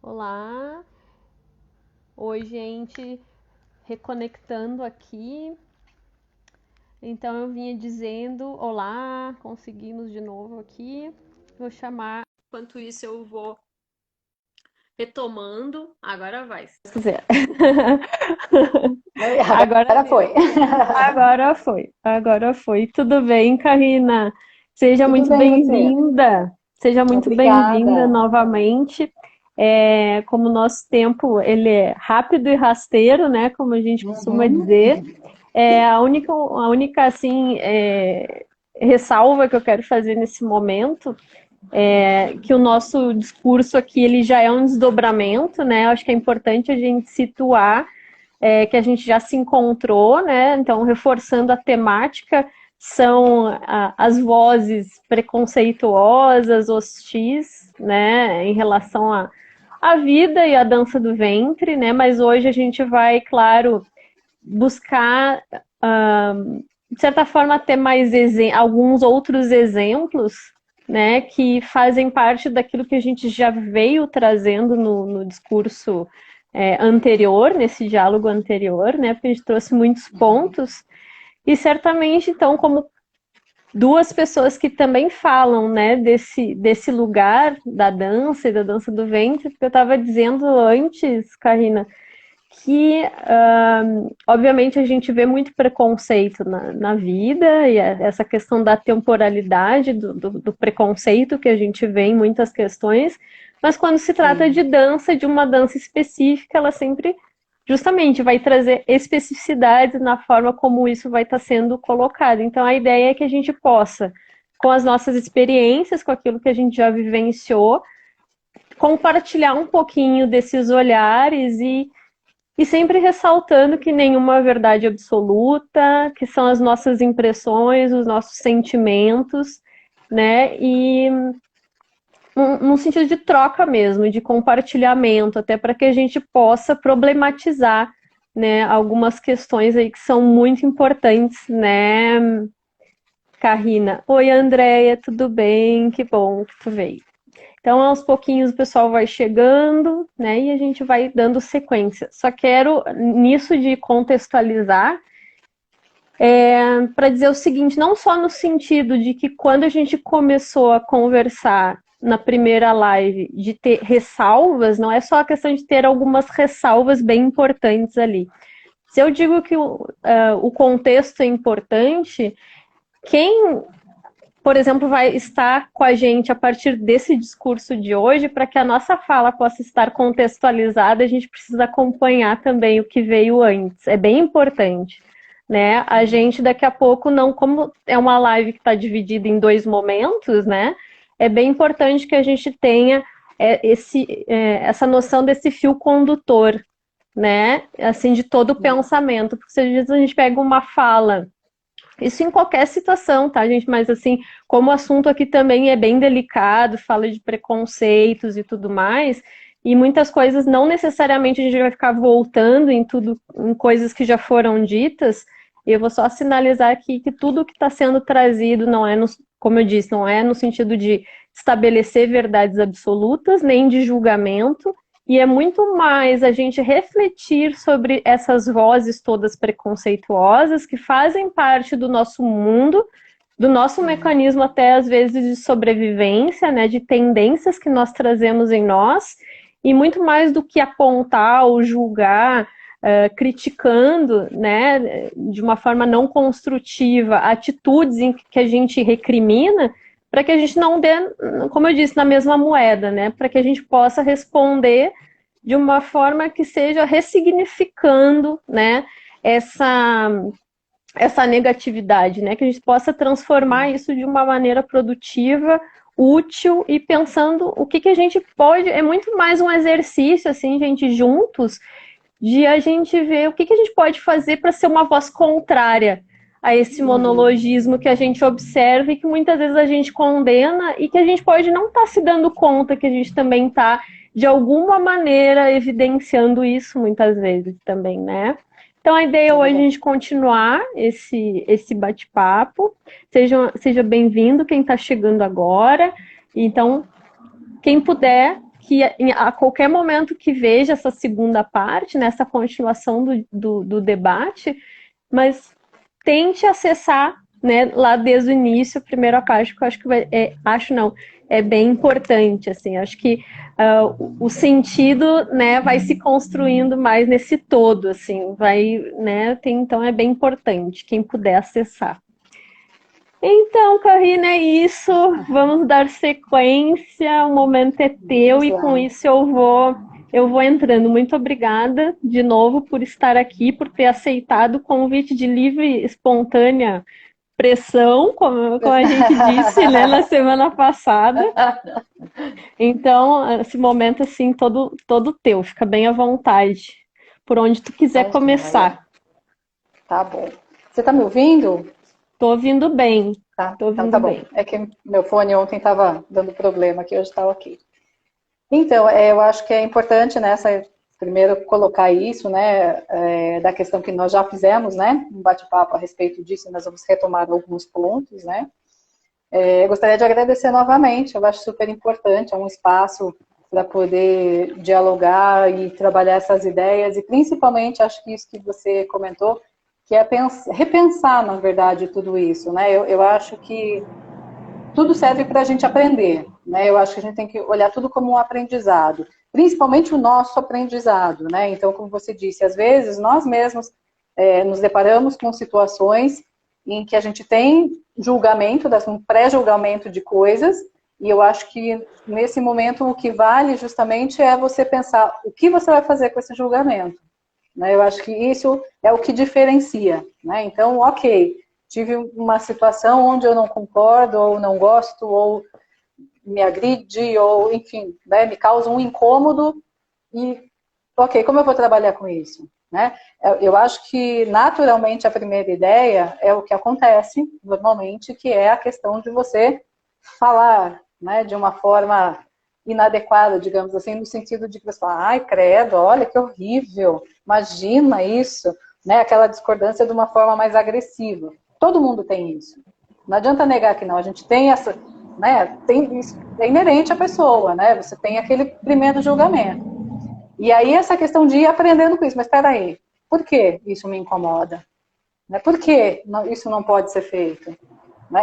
Olá! Oi, gente, reconectando aqui. Então eu vinha dizendo, olá, conseguimos de novo aqui. Vou chamar. Enquanto isso eu vou retomando. Agora vai, se quiser. Oi, Agora agora foi. deu. Agora foi. Agora foi. Tudo bem, Karina? Seja Tudo muito bem, e você? bem-vinda. Seja muito bem-vinda Obrigada. novamente. Como o nosso tempo ele é rápido e rasteiro, né? Como a gente costuma Uhum. dizer. A única assim, ressalva que eu quero fazer nesse momento é que o nosso discurso aqui ele já é um desdobramento, né? Eu acho que é importante a gente situar que a gente já se encontrou, né? Então, reforçando a temática, são as vozes preconceituosas, hostis, né, em relação à vida e à dança do ventre, né? Mas hoje a gente vai, claro, buscar, de certa forma, ter mais alguns outros exemplos, né, que fazem parte daquilo que a gente já veio trazendo no discurso anterior, nesse diálogo anterior, né, porque a gente trouxe muitos pontos, e certamente, então, como duas pessoas que também falam, né, desse lugar da dança e da dança do ventre, porque eu estava dizendo antes, Karina, que, obviamente, a gente vê muito preconceito na vida, e essa questão da temporalidade, do preconceito que a gente vê em muitas questões, mas quando se trata de Sim. dança, de uma dança específica, ela sempre, justamente, vai trazer especificidades na forma como isso vai estar sendo colocado. Então, a ideia é que a gente possa, com as nossas experiências, com aquilo que a gente já vivenciou, compartilhar um pouquinho desses olhares e sempre ressaltando que nenhuma verdade absoluta, que são as nossas impressões, os nossos sentimentos, né? E num sentido de troca mesmo, de compartilhamento, até para que a gente possa problematizar, né, algumas questões aí que são muito importantes, né, Karina? Oi, Andréia, tudo bem? Que bom que tu veio. Então, aos pouquinhos o pessoal vai chegando, né, e a gente vai dando sequência. Só quero, nisso de contextualizar, para dizer o seguinte, não só no sentido de que quando a gente começou a conversar na primeira live, de ter ressalvas, não é só a questão de ter algumas ressalvas bem importantes ali. Se eu digo que o contexto é importante, quem por exemplo, vai estar com a gente a partir desse discurso de hoje, para que a nossa fala possa estar contextualizada, a gente precisa acompanhar também o que veio antes. É bem importante. Né? A gente daqui a pouco não, como é uma live que está dividida em dois momentos, né? É bem importante que a gente tenha essa noção desse fio condutor, né? Assim, de todo o pensamento, porque se às vezes a gente pega uma fala isso em qualquer situação, tá, gente? Mas assim, como o assunto aqui também é bem delicado, fala de preconceitos e tudo mais, e muitas coisas não necessariamente a gente vai ficar voltando em tudo, em coisas que já foram ditas. Eu vou só sinalizar aqui que tudo que está sendo trazido não é, como eu disse, não é no sentido de estabelecer verdades absolutas, nem de julgamento, e é muito mais a gente refletir sobre essas vozes todas preconceituosas que fazem parte do nosso mundo, do nosso mecanismo até às vezes de sobrevivência, né, de tendências que nós trazemos em nós, e muito mais do que apontar ou julgar, criticando, né, de uma forma não construtiva, atitudes em que a gente recrimina, para que a gente não dê, como eu disse, na mesma moeda, né, para que a gente possa responder de uma forma que seja ressignificando, né, essa, essa negatividade, né, que a gente possa transformar isso de uma maneira produtiva, útil e pensando o que a gente pode, é muito mais um exercício, assim, gente, juntos, de a gente ver o que a gente pode fazer para ser uma voz contrária a esse Uhum. monologismo que a gente observa e que muitas vezes a gente condena e que a gente pode não estar se dando conta que a gente também está, de alguma maneira, evidenciando isso muitas vezes também, né? Então a ideia É hoje é a verdade. gente continuar esse bate-papo. Seja bem-vindo quem está chegando agora. Então, quem puder, que a qualquer momento que veja essa segunda parte, né, essa continuação do debate, mas tente acessar, né, lá desde o início, a primeira parte, que eu acho que é bem importante, assim, acho que o sentido, né, vai se construindo mais nesse todo, assim, então é bem importante, quem puder acessar. Então, Karina, é isso, vamos dar sequência, o momento é teu, e com isso eu vou entrando. Muito obrigada de novo por estar aqui, por ter aceitado o convite de livre, espontânea pressão, como a gente disse, né, na semana passada. Então, esse momento, assim, todo teu, fica bem à vontade, por onde tu quiser começar. Tá bom. Você tá me ouvindo? Tô ouvindo bem. Tá, Tô então ouvindo tá bom. bem. É que meu fone ontem estava dando problema aqui, hoje está ok. Então, eu acho que é importante, né, primeiro colocar isso, né, da questão que nós já fizemos, né, um bate-papo a respeito disso, e nós vamos retomar alguns pontos, né. Gostaria de agradecer novamente, eu acho super importante, é um espaço para poder dialogar e trabalhar essas ideias, e principalmente, acho que isso que você comentou, que é repensar, na verdade, tudo isso, né, eu acho que tudo serve para a gente aprender, né? Eu acho que a gente tem que olhar tudo como um aprendizado, principalmente o nosso aprendizado, né? Então, como você disse, às vezes nós mesmos nos deparamos com situações em que a gente tem julgamento, um pré-julgamento de coisas, e eu acho que nesse momento o que vale justamente é você pensar o que você vai fazer com esse julgamento, né? Eu acho que isso é o que diferencia, né? Então, ok, tive uma situação onde eu não concordo, ou não gosto, ou me agride, ou, enfim, né, me causa um incômodo, e, ok, como eu vou trabalhar com isso? Né? Eu acho que, naturalmente, a primeira ideia é o que acontece, normalmente, que é a questão de você falar, né, de uma forma inadequada, digamos assim, no sentido de que você fala, ai, credo, olha que horrível, imagina isso, né, aquela discordância de uma forma mais agressiva. Todo mundo tem isso. Não adianta negar que não. A gente tem essa, né? É inerente à pessoa, né? Você tem aquele primeiro julgamento. E aí essa questão de ir aprendendo com isso. Mas espera aí, por que isso me incomoda? Por que isso não pode ser feito?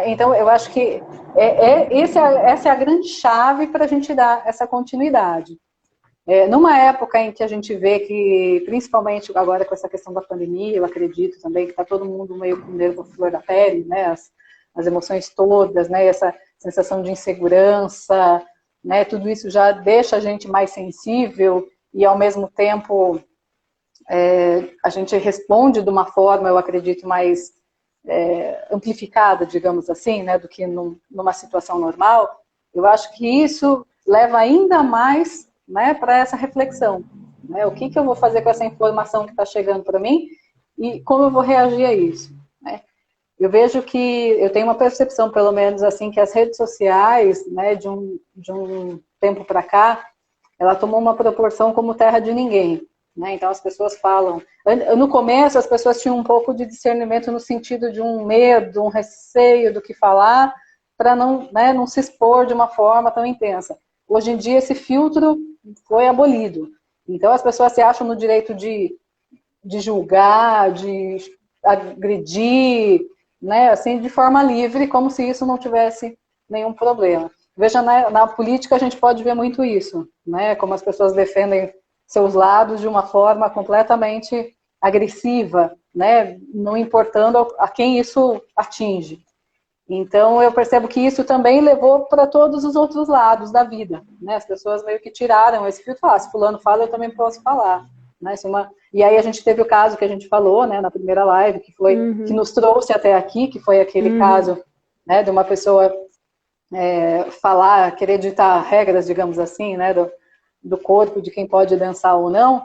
Então, eu acho que essa é a grande chave para a gente dar essa continuidade. Numa época em que a gente vê que, principalmente agora com essa questão da pandemia, eu acredito também que está todo mundo meio com o nervo à flor da pele, né? As emoções todas, né? Essa sensação de insegurança, né? Tudo isso já deixa a gente mais sensível e, ao mesmo tempo, a gente responde de uma forma, eu acredito, mais amplificada, digamos assim, né? Do que numa situação normal. Eu acho que isso leva ainda mais, né, para essa reflexão, né? O que eu vou fazer com essa informação que está chegando para mim e como eu vou reagir a isso, né? Eu vejo que eu tenho uma percepção, pelo menos assim, que as redes sociais, né, de um tempo para cá, ela tomou uma proporção como terra de ninguém, né? Então as pessoas falam. No começo as pessoas tinham um pouco de discernimento no sentido de um medo, um receio do que falar, para não, né, não se expor de uma forma tão intensa. Hoje em dia esse filtro foi abolido. Então as pessoas se acham no direito de julgar, de agredir, né, assim, de forma livre, como se isso não tivesse nenhum problema. Veja, na política a gente pode ver muito isso, né, como as pessoas defendem seus lados de uma forma completamente agressiva, né, não importando a quem isso atinge. Então, eu percebo que isso também levou para todos os outros lados da vida, né? As pessoas meio que tiraram esse filtro, se fulano fala, eu também posso falar, né? E aí a gente teve o caso que a gente falou, né, na primeira live, que foi que nos trouxe até aqui, que foi aquele caso, né, de uma pessoa falar, querer ditar regras, digamos assim, né, do corpo, de quem pode dançar ou não,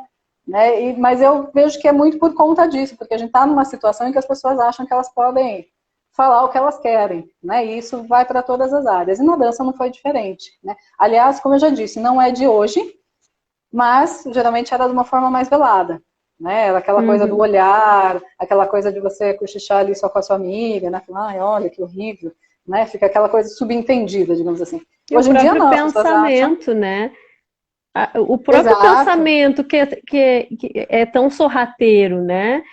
né? Mas eu vejo que é muito por conta disso, porque a gente está numa situação em que as pessoas acham que elas podem falar o que elas querem, né? E isso vai para todas as áreas. E na dança não foi diferente, né? Aliás, como eu já disse, não é de hoje, mas geralmente era de uma forma mais velada, né? Era aquela coisa do olhar, aquela coisa de você cochichar ali só com a sua amiga, né? Falar, olha que horrível, né? Fica aquela coisa subentendida, digamos assim. E Hoje o em dia próprio não, as pessoas acham. pensamento, né? O próprio Exato. pensamento que é tão sorrateiro, né?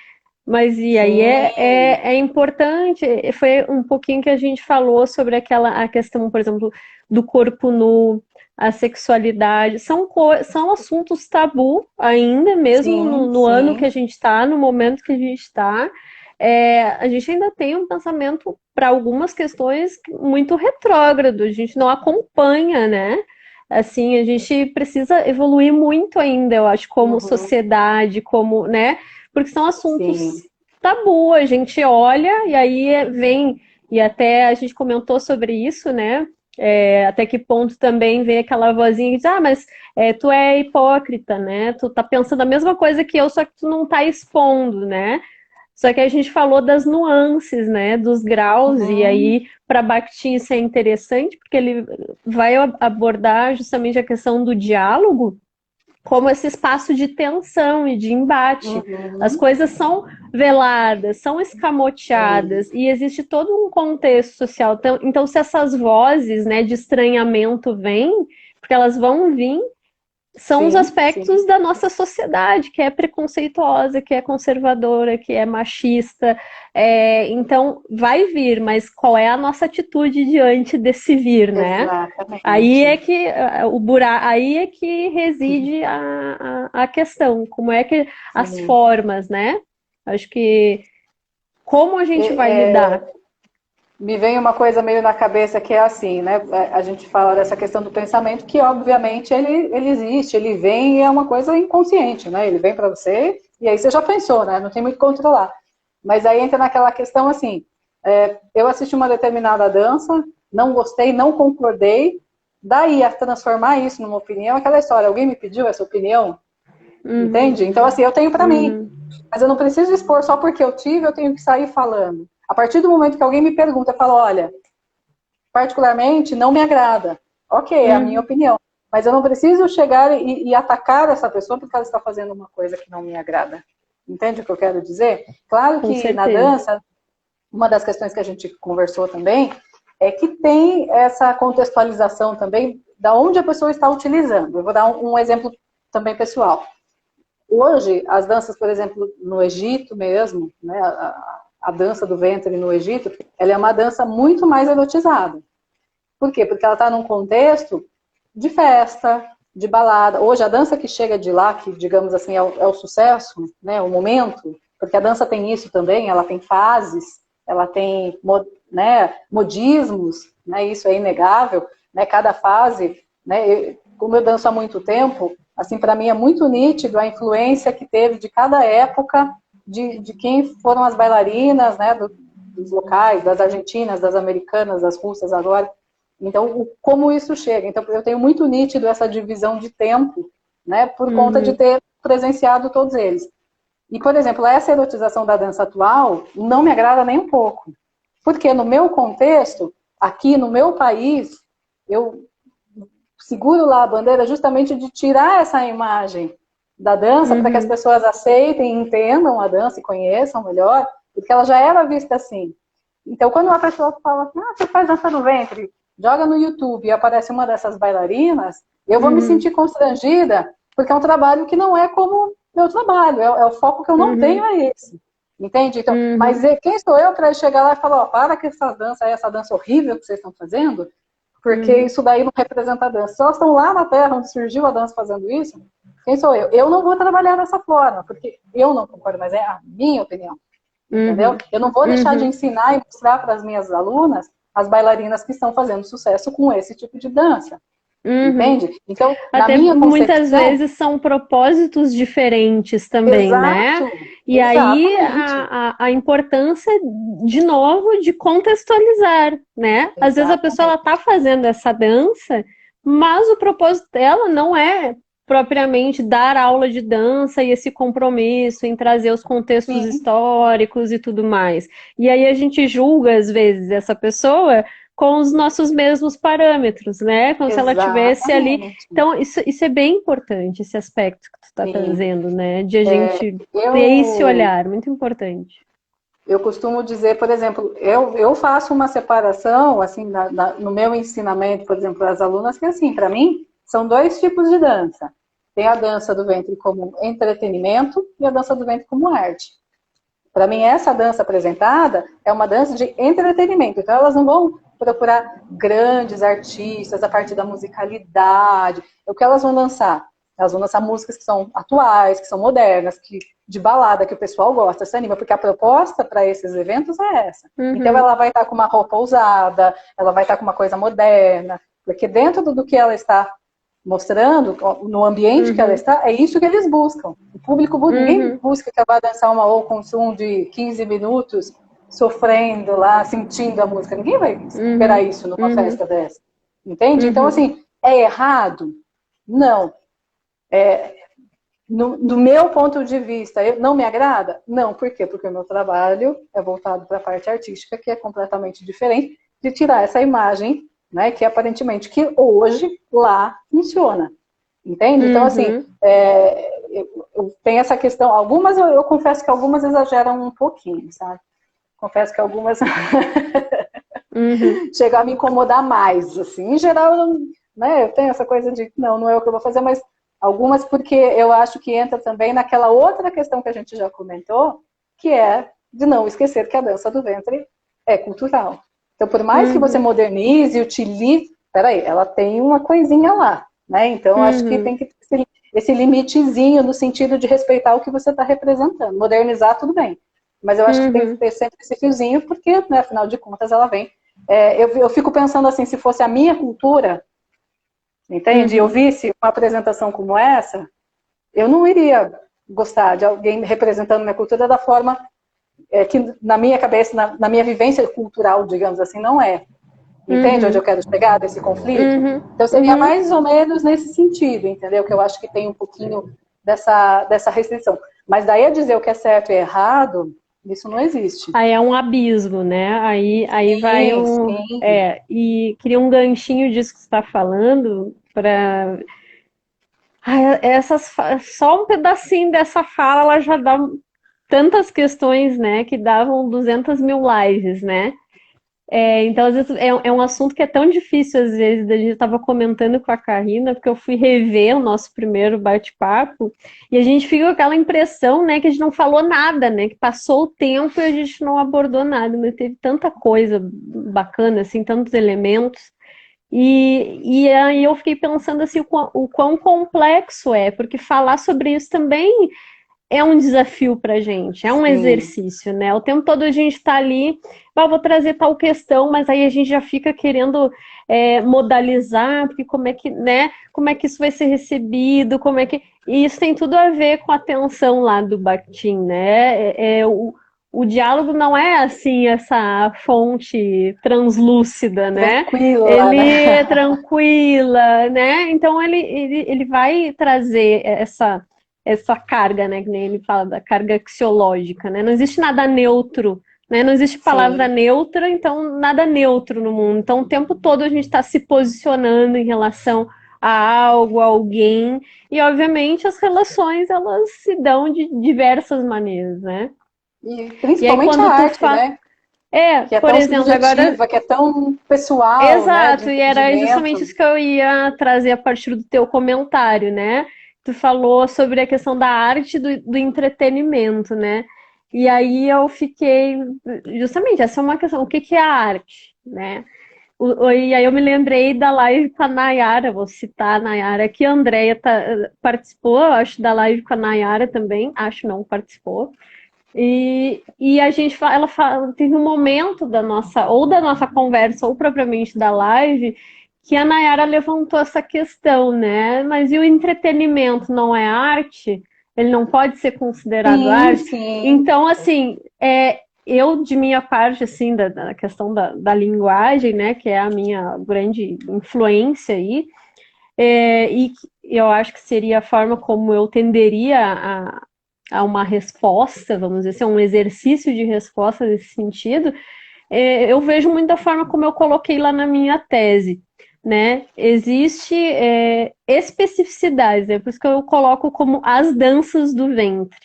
Mas e aí Sim, é importante, foi um pouquinho que a gente falou sobre a questão, por exemplo, do corpo nu, a sexualidade, são assuntos tabu ainda, mesmo sim, no ano que a sim. gente está, no momento que a gente está. A gente ainda tem um pensamento para algumas questões muito retrógrado, a gente não acompanha, né? Assim, a gente precisa evoluir muito ainda, eu acho, como Uhum, sociedade, como, né? Porque são assuntos sim. tabu, a gente olha e aí vem, e até a gente comentou sobre isso, né? Até que ponto também vem aquela vozinha que diz, mas tu é hipócrita, né? Tu tá pensando a mesma coisa que eu, só que tu não tá expondo, né? Só que a gente falou das nuances, né? Dos graus, e Uhum, aí para Bakhtin isso é interessante, porque ele vai abordar justamente a questão do diálogo como esse espaço de tensão e de embate. As uhum, coisas são veladas, são sim, escamoteadas e existe todo um contexto social. Então se essas vozes, né, de estranhamento vêm, porque elas vão vir, são os sim, sim. aspectos da nossa sociedade, que é preconceituosa, que é conservadora, que é machista. Então, vai vir, mas qual é a nossa atitude diante desse vir, né? Aí é Exatamente. que aí é que reside a questão, como é que as Sim. formas, né? Acho que como a gente vai É, lidar. me vem uma coisa meio na cabeça que é assim, né? A gente fala dessa questão do pensamento, que obviamente ele existe, ele vem e é uma coisa inconsciente, né? Ele vem para você e aí você já pensou, né? Não tem muito como controlar. Mas aí entra naquela questão assim: eu assisti uma determinada dança, não gostei, não concordei, daí a transformar isso numa opinião, aquela história, alguém me pediu essa opinião, Uhum, entende? Então, assim, eu tenho para mim. uhum, Mas eu não preciso expor só porque eu tive, eu tenho que sair falando. A partir do momento que alguém me pergunta, eu falo, olha, particularmente não me agrada. Ok, é a minha uhum, opinião. Mas eu não preciso chegar e atacar essa pessoa porque ela está fazendo uma coisa que não me agrada. Entende o que eu quero dizer? Claro com que na certeza. dança, uma das questões que a gente conversou também é que tem essa contextualização também da onde a pessoa está utilizando. Eu vou dar um exemplo também pessoal. Hoje, as danças, por exemplo, no Egito mesmo, né, a dança do ventre no Egito, ela é uma dança muito mais erotizada. Por quê? Porque ela está num contexto de festa, de balada. Hoje, a dança que chega de lá, que digamos assim é o sucesso, né, o momento, porque a dança tem isso também, ela tem fases, ela tem, né, modismos, né, isso é inegável, né, cada fase, né, como eu danço há muito tempo, assim, para mim é muito nítido a influência que teve de cada época, de quem foram as bailarinas, né, dos locais, das argentinas, das americanas, das russas agora. Então, como isso chega? Então, eu tenho muito nítido essa divisão de tempo, né, por conta de Uhum, ter presenciado todos eles. E, por exemplo, essa erotização da dança atual não me agrada nem um pouco. Porque no meu contexto, aqui no meu país, eu seguro lá a bandeira justamente de tirar essa imagem da dança para que as uhum, pessoas aceitem, entendam a dança e conheçam melhor, porque ela já era vista assim. Então, quando uma pessoa fala assim, você faz dança no ventre, joga no YouTube e aparece uma dessas bailarinas, eu vou me uhum, sentir constrangida, porque é um trabalho que não é como meu trabalho, é o foco que eu não tenho uhum, é esse. Entende? Então, mas uhum, quem sou eu para chegar lá e falar, para que essa dança horrível que vocês estão fazendo, porque uhum, isso daí não representa a dança. Se elas estão lá na Terra, onde surgiu a dança fazendo isso, quem sou eu? Eu não vou trabalhar dessa forma, porque eu não concordo, mas é a minha opinião. Entendeu? uhum, Eu não vou deixar de uhum, ensinar e mostrar para as minhas alunas as bailarinas que estão fazendo sucesso com esse tipo de dança. uhum. Entende? Então, na Até minha muitas concepção, vezes são propósitos diferentes também, né? exato, E aí exatamente, a importância, de novo, de contextualizar, né? Às vezes a pessoa ela tá exatamente. fazendo essa dança, mas o propósito dela não é propriamente dar aula de dança e esse compromisso em trazer os contextos Sim, históricos e tudo mais. E aí a gente julga, às vezes, essa pessoa com os nossos mesmos parâmetros, né? Como se ela tivesse ali. exatamente. Então, isso é bem importante, esse aspecto que tu está Sim. trazendo, né? De a gente ter esse Eu olhar, muito importante. Eu costumo dizer, por exemplo, eu faço uma separação, assim, no meu ensinamento, por exemplo, às alunas, que assim, para mim, são dois tipos de dança. Tem a dança do ventre como entretenimento e a dança do ventre como arte. Para mim, essa dança apresentada é uma dança de entretenimento. Então, elas não vão procurar grandes artistas a partir da musicalidade. O que elas vão dançar? Elas vão dançar músicas que são atuais, que são modernas, de balada, que o pessoal gosta, se anima, porque a proposta para esses eventos é essa. Então, ela vai estar com uma roupa ousada, ela vai estar com uma coisa moderna, porque dentro do que ela está mostrando, no ambiente que ela está, é isso que eles buscam. O público, ninguém busca que ela vá dançar uma ou consumo de 15 minutos, sofrendo lá, sentindo a música. Ninguém vai esperar isso numa festa dessa. Entende? Então, assim, é errado? Não. Do meu ponto de vista, não me agrada? Não. Por quê? Porque o meu trabalho é voltado para a parte artística, que é completamente diferente de tirar essa imagem, né, que aparentemente que hoje lá funciona, entende? Então, assim, eu tenho essa questão, algumas eu confesso que algumas exageram um pouquinho, sabe? Confesso que algumas chegam a me incomodar mais, assim, em geral, né, eu tenho essa coisa de, não é o que eu vou fazer, mas algumas porque eu acho que entra também naquela outra questão que a gente já comentou, que é de não esquecer que a dança do ventre é cultural. Então, por mais que você modernize, utilize, peraí, ela tem uma coisinha lá, né? Então, acho que tem que ter esse limitezinho no sentido de respeitar o que você está representando. Modernizar, tudo bem. Mas eu acho que tem que ter sempre esse fiozinho, porque, né, afinal de contas, ela vem. Eu fico pensando assim, se fosse a minha cultura, entende? Eu visse uma apresentação como essa, eu não iria gostar de alguém representando minha cultura da forma que na minha cabeça, na minha vivência cultural, digamos assim, não é. Entende onde eu quero chegar desse conflito? Então seria mais ou menos nesse sentido, entendeu? Que eu acho que tem um pouquinho dessa restrição. Mas daí a dizer o que é certo e errado, isso não existe. Aí é um abismo, né? Aí vai um... Sim. E queria um ganchinho disso que você está falando para... Só um pedacinho dessa fala, ela já dá tantas questões, né, que davam 200 mil lives, né? Então, às vezes, é um assunto que é tão difícil, às vezes, a gente estava comentando com a Karina, porque eu fui rever o nosso primeiro bate-papo, e a gente fica com aquela impressão, né, que a gente não falou nada, né, que passou o tempo e a gente não abordou nada, mas teve tanta coisa bacana, assim, tantos elementos, e aí eu fiquei pensando, assim, o quão complexo é, porque falar sobre isso também é um desafio pra gente, é um exercício, né? O tempo todo a gente tá ali, vou trazer tal questão, mas aí a gente já fica querendo modalizar, porque como é que, né? Como é que isso vai ser recebido, E isso tem tudo a ver com a tensão lá do Bakhtin, né? O diálogo não é assim, essa fonte translúcida, né? Tranquila, ele né? é tranquila, né? Então ele vai trazer essa carga, né, que nem ele fala da carga axiológica, né? Não existe nada neutro, né? Não existe palavra neutra, então nada neutro no mundo. Então o tempo todo a gente está se posicionando em relação a algo, a alguém, e obviamente as relações elas se dão de diversas maneiras, né? E principalmente e aí, a arte, né? Que é por tão exemplo, subjetiva, agora... que é tão pessoal, Exato, né? De e era entendimento. justamente isso que eu ia trazer a partir do teu comentário, né? Tu falou sobre a questão da arte do entretenimento, né? E aí eu fiquei, justamente, essa é uma questão, o que é a arte, né? E aí eu me lembrei da live com a Nayara, vou citar a Nayara, que a Andrea participou, eu acho, da live com a Nayara também, acho não, participou. E a gente, teve um momento da nossa conversa, ou propriamente da live, que a Nayara levantou essa questão, né? Mas e o entretenimento não é arte? Ele não pode ser considerado arte? Sim. Então, assim, eu, de minha parte, assim, da questão da linguagem, né? Que é a minha grande influência aí, e eu acho que seria a forma como eu tenderia a uma resposta, vamos dizer assim, um exercício de resposta nesse sentido, eu vejo muito da forma como eu coloquei lá na minha tese, né? Existe especificidades, por isso que eu coloco como as danças do ventre,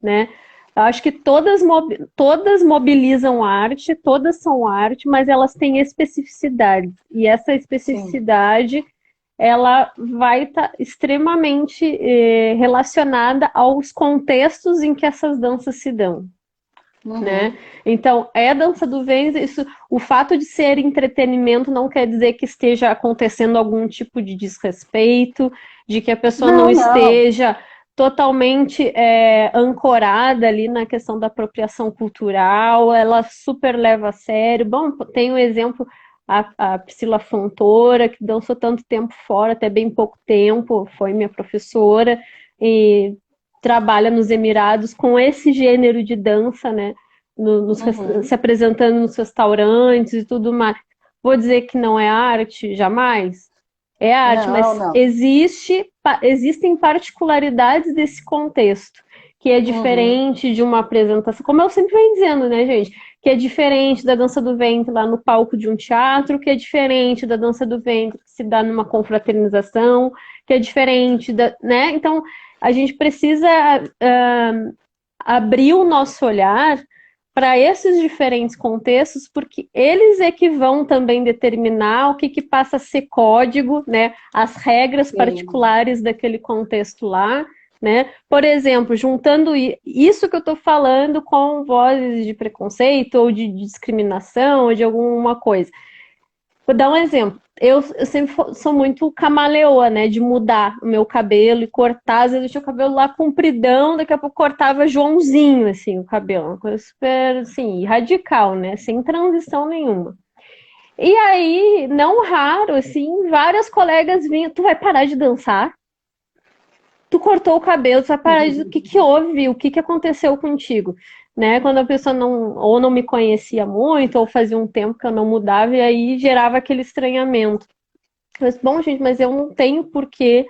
né? Eu acho que todas mobilizam arte, todas são arte, mas elas têm especificidade, e essa especificidade ela vai estar extremamente relacionada aos contextos em que essas danças se dão. Né? Então, é dança do ventre, o fato de ser entretenimento não quer dizer que esteja acontecendo algum tipo de desrespeito, de que a pessoa não esteja totalmente ancorada ali na questão da apropriação cultural, ela super leva a sério. Bom, tem um exemplo, a Priscila Fontoura, que dançou tanto tempo fora, até bem pouco tempo, foi minha professora, e trabalha nos Emirados com esse gênero de dança, né? Se apresentando nos restaurantes e tudo mais. Vou dizer que não é arte, jamais. É arte, mas existem particularidades desse contexto, que é diferente de uma apresentação, como eu sempre venho dizendo, né, gente? Que é diferente da dança do ventre lá no palco de um teatro, que é diferente da dança do ventre que se dá numa confraternização, que é diferente né? Então, a gente precisa abrir o nosso olhar para esses diferentes contextos, porque eles é que vão também determinar o que passa a ser código, né? As regras particulares daquele contexto lá, né? Por exemplo, juntando isso que eu estou falando com vozes de preconceito ou de discriminação ou de alguma coisa. Vou dar um exemplo. Eu sempre sou muito camaleoa, né? De mudar o meu cabelo e cortar. Às vezes eu tinha o cabelo lá compridão, daqui a pouco cortava Joãozinho, assim, o cabelo. Uma coisa super, assim, radical, né? Sem transição nenhuma. E aí, não raro, assim, várias colegas vinham, tu vai parar de dançar? Tu cortou o cabelo, tu vai parar de... O que houve? O que aconteceu contigo? Né? Quando a pessoa não me conhecia muito, ou fazia um tempo que eu não mudava, e aí gerava aquele estranhamento. Mas, bom, gente, mas eu não tenho por que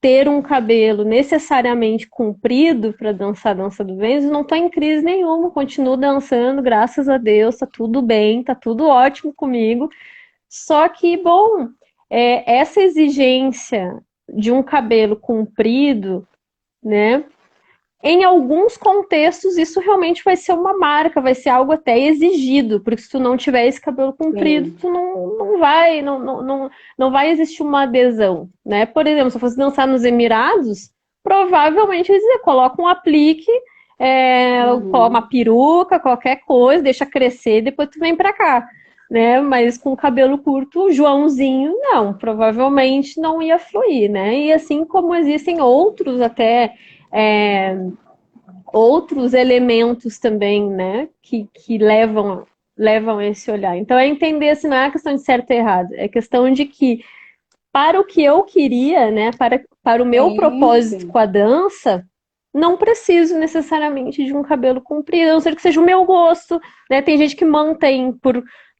ter um cabelo necessariamente comprido para dançar a dança do ventre, não estou em crise nenhuma, continuo dançando, graças a Deus, tá tudo bem, tá tudo ótimo comigo. Só que, bom, essa exigência de um cabelo comprido, né? Em alguns contextos, isso realmente vai ser uma marca, vai ser algo até exigido, porque se tu não tiver esse cabelo comprido, tu não vai existir uma adesão, né? Por exemplo, se eu fosse dançar nos Emirados, provavelmente eu ia dizer, coloca um aplique, coloca uma peruca, qualquer coisa, deixa crescer, depois tu vem pra cá, né? Mas com cabelo curto, Joãozinho, não, provavelmente não ia fluir, né? E assim como existem outros até... outros elementos também, né, que levam esse olhar. Então, é entender, assim, não é questão de certo e errado, é questão de que, para o que eu queria, né, para o meu propósito com a dança, não preciso necessariamente de um cabelo comprido, a não ser que seja o meu gosto, né, tem gente que mantém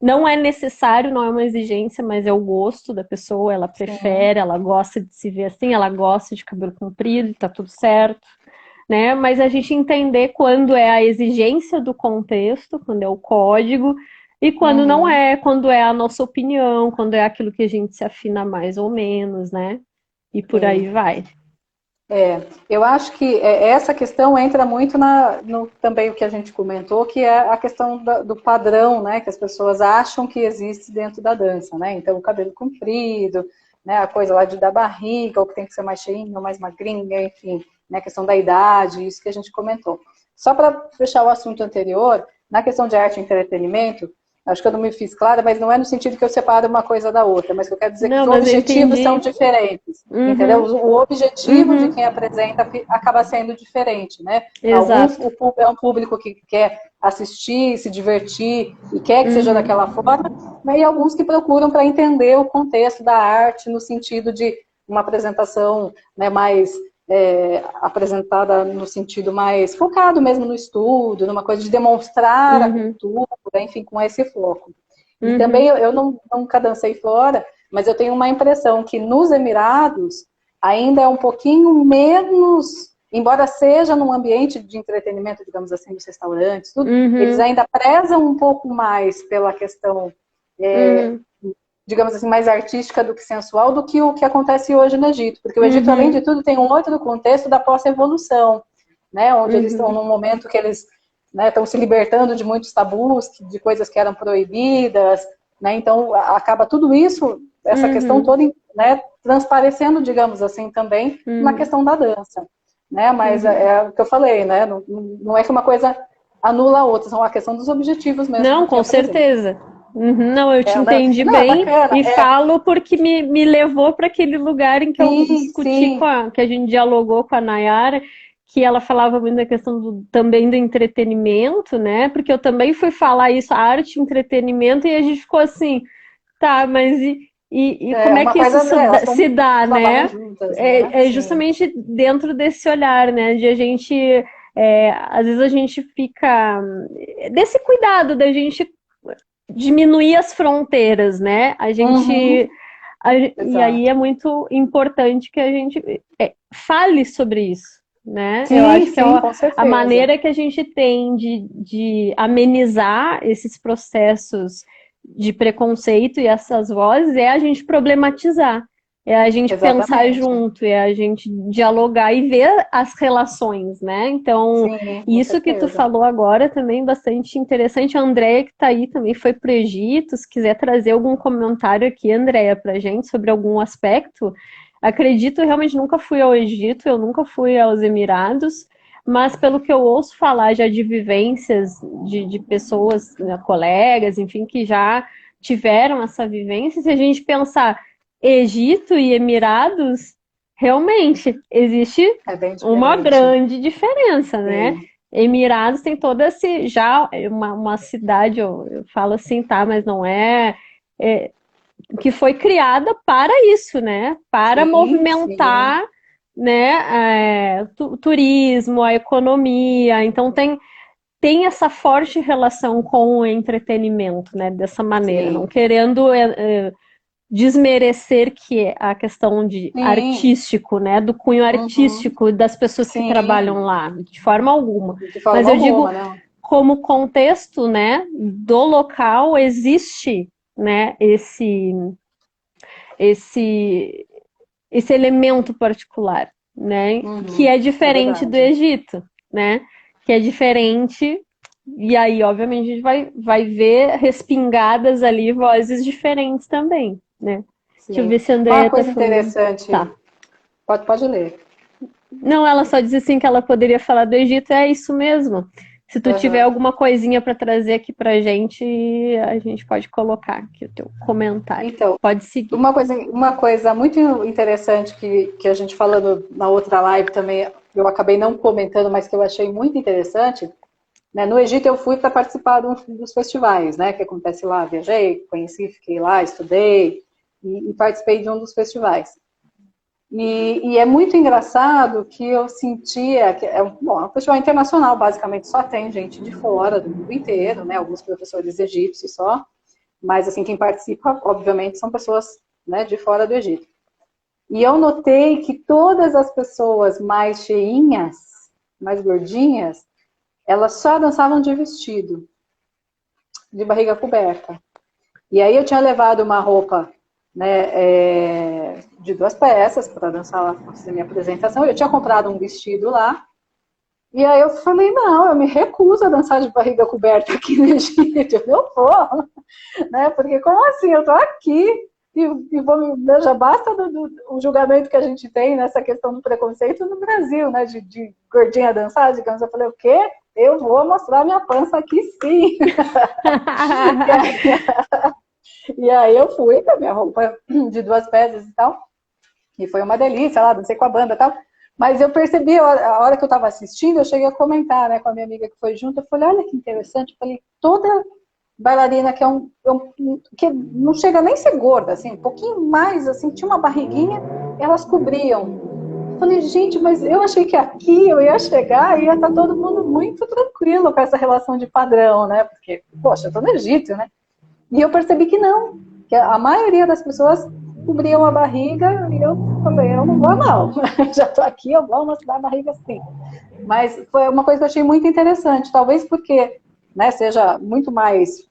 não é necessário, não é uma exigência, mas é o gosto da pessoa, ela prefere, ela gosta de se ver assim, ela gosta de cabelo comprido, tá tudo certo. Né? Mas a gente entender quando é a exigência do contexto, quando é o código, e quando não é, quando é a nossa opinião, quando é aquilo que a gente se afina mais ou menos, né? E por aí vai. Eu acho que essa questão entra muito também o que a gente comentou, que é a questão do padrão, né? Que as pessoas acham que existe dentro da dança, né? Então, o cabelo comprido, né? A coisa lá da barriga, ou que tem que ser mais cheinha, ou mais magrinha, enfim, né? A questão da idade, isso que a gente comentou. Só para fechar o assunto anterior, na questão de arte e entretenimento, acho que eu não me fiz clara, mas não é no sentido que eu separo uma coisa da outra, mas que eu quero dizer que os objetivos são diferentes, entendeu? O objetivo de quem apresenta acaba sendo diferente, né? Alguns, é um público que quer assistir, se divertir e quer que seja daquela forma, né? E alguns que procuram para entender o contexto da arte no sentido de uma apresentação, né, mais... apresentada no sentido mais focado mesmo no estudo, numa coisa de demonstrar a cultura, enfim, com esse foco. E também eu nunca dancei fora, mas eu tenho uma impressão que nos Emirados ainda é um pouquinho menos, embora seja num ambiente de entretenimento, digamos assim, nos restaurantes, tudo, eles ainda prezam um pouco mais pela questão digamos assim, mais artística do que sensual, do que o que acontece hoje no Egito. Porque o Egito, além de tudo, tem um outro contexto da pós-evolução, né? Onde eles estão num momento que eles, né, estão se libertando de muitos tabus, de coisas que eram proibidas, né? Então, acaba tudo isso, essa questão toda, né, transparecendo, digamos assim, também na questão da dança, né? Mas é o que eu falei, né? Não é que uma coisa anula a outra, são a questão dos objetivos mesmo. Não, com certeza. Não, eu te entendi não, bem bacana, e falo porque me levou para aquele lugar em que eu discuti que a gente dialogou com a Nayara, que ela falava muito da questão também do entretenimento, né? Porque eu também fui falar isso, arte, entretenimento, e a gente ficou assim, tá, mas como é que isso se dá, né? Juntas, né? É justamente dentro desse olhar, né? De a gente, às vezes a gente fica desse cuidado da gente diminuir as fronteiras, né? A gente e aí é muito importante que a gente fale sobre isso, né? Sim, eu acho que a maneira que a gente tem de amenizar esses processos de preconceito e essas vozes é a gente problematizar, é a gente pensar junto, é a gente dialogar e ver as relações, né? Então, isso que tu falou agora também bastante interessante. A Andréia, que tá aí, também foi pro Egito. Se quiser trazer algum comentário aqui, Andréia, pra gente sobre algum aspecto. Acredito, eu realmente nunca fui ao Egito, eu nunca fui aos Emirados, mas pelo que eu ouço falar já de vivências de pessoas, né, colegas, enfim, que já tiveram essa vivência, se a gente pensar Egito e Emirados, realmente existe uma grande diferença, né? Emirados tem toda já uma cidade, eu falo assim, tá, mas não que foi criada para isso, né? Para movimentar, né, turismo, a economia. Então tem essa forte relação com o entretenimento, né? Dessa maneira, não querendo desmerecer que a questão de artístico, né? Do cunho artístico das pessoas que trabalham lá, de forma alguma. Mas eu digo, como contexto, né, do local existe, né, esse elemento particular, né, que é diferente do Egito, né, que é diferente, e aí, obviamente, a gente vai ver respingadas ali, vozes diferentes também, né. Deixa eu ver se a Andréia uma coisa interessante, pode ler. Não, ela só disse assim que ela poderia falar do Egito, é isso mesmo. Se tu tiver alguma coisinha para trazer aqui pra gente, a gente pode colocar aqui o teu comentário. Então, pode seguir. Uma coisa muito interessante que a gente falando na outra live também, eu acabei não comentando, mas que eu achei muito interessante, né? No Egito eu fui para participar dos festivais, né? Que acontece lá, viajei, conheci, fiquei lá, estudei e participei de um dos festivais. E é muito engraçado que eu sentia que é um festival internacional, basicamente só tem gente de fora, do mundo inteiro, né? Alguns professores egípcios só, mas assim quem participa, obviamente, são pessoas, né, de fora do Egito. E eu notei que todas as pessoas mais cheinhas, mais gordinhas, elas só dançavam de vestido, de barriga coberta. E aí eu tinha levado uma roupa, né, de 2 peças para dançar lá, fazer minha apresentação. Eu tinha comprado um vestido lá. E aí eu falei, não, eu me recuso a dançar de barriga coberta aqui no Egito. Eu não vou, né? Porque como assim? Eu tô aqui e já basta o julgamento que a gente tem nessa questão do preconceito no Brasil, né? De gordinha dançar, digamos. Eu falei, o quê? Eu vou mostrar minha pança aqui sim. E aí eu fui com a minha roupa de 2 peças e tal. E foi uma delícia lá, dancei com a banda e tal. Mas eu percebi, a hora que eu estava assistindo, eu cheguei a comentar, né, com a minha amiga que foi junto. Eu falei, olha que interessante. Eu falei, toda bailarina que que não chega nem a ser gorda, assim, um pouquinho mais, assim, tinha uma barriguinha, elas cobriam. Eu falei, gente, mas eu achei que aqui eu ia chegar e ia estar todo mundo muito tranquilo com essa relação de padrão, né? Porque, poxa, eu tô no Egito, né? E eu percebi que não, que a maioria das pessoas cobriam a barriga e eu falei, eu não vou não, já tô aqui, eu vou mostrar a barriga sim. Mas foi uma coisa que eu achei muito interessante, talvez porque, né, seja muito mais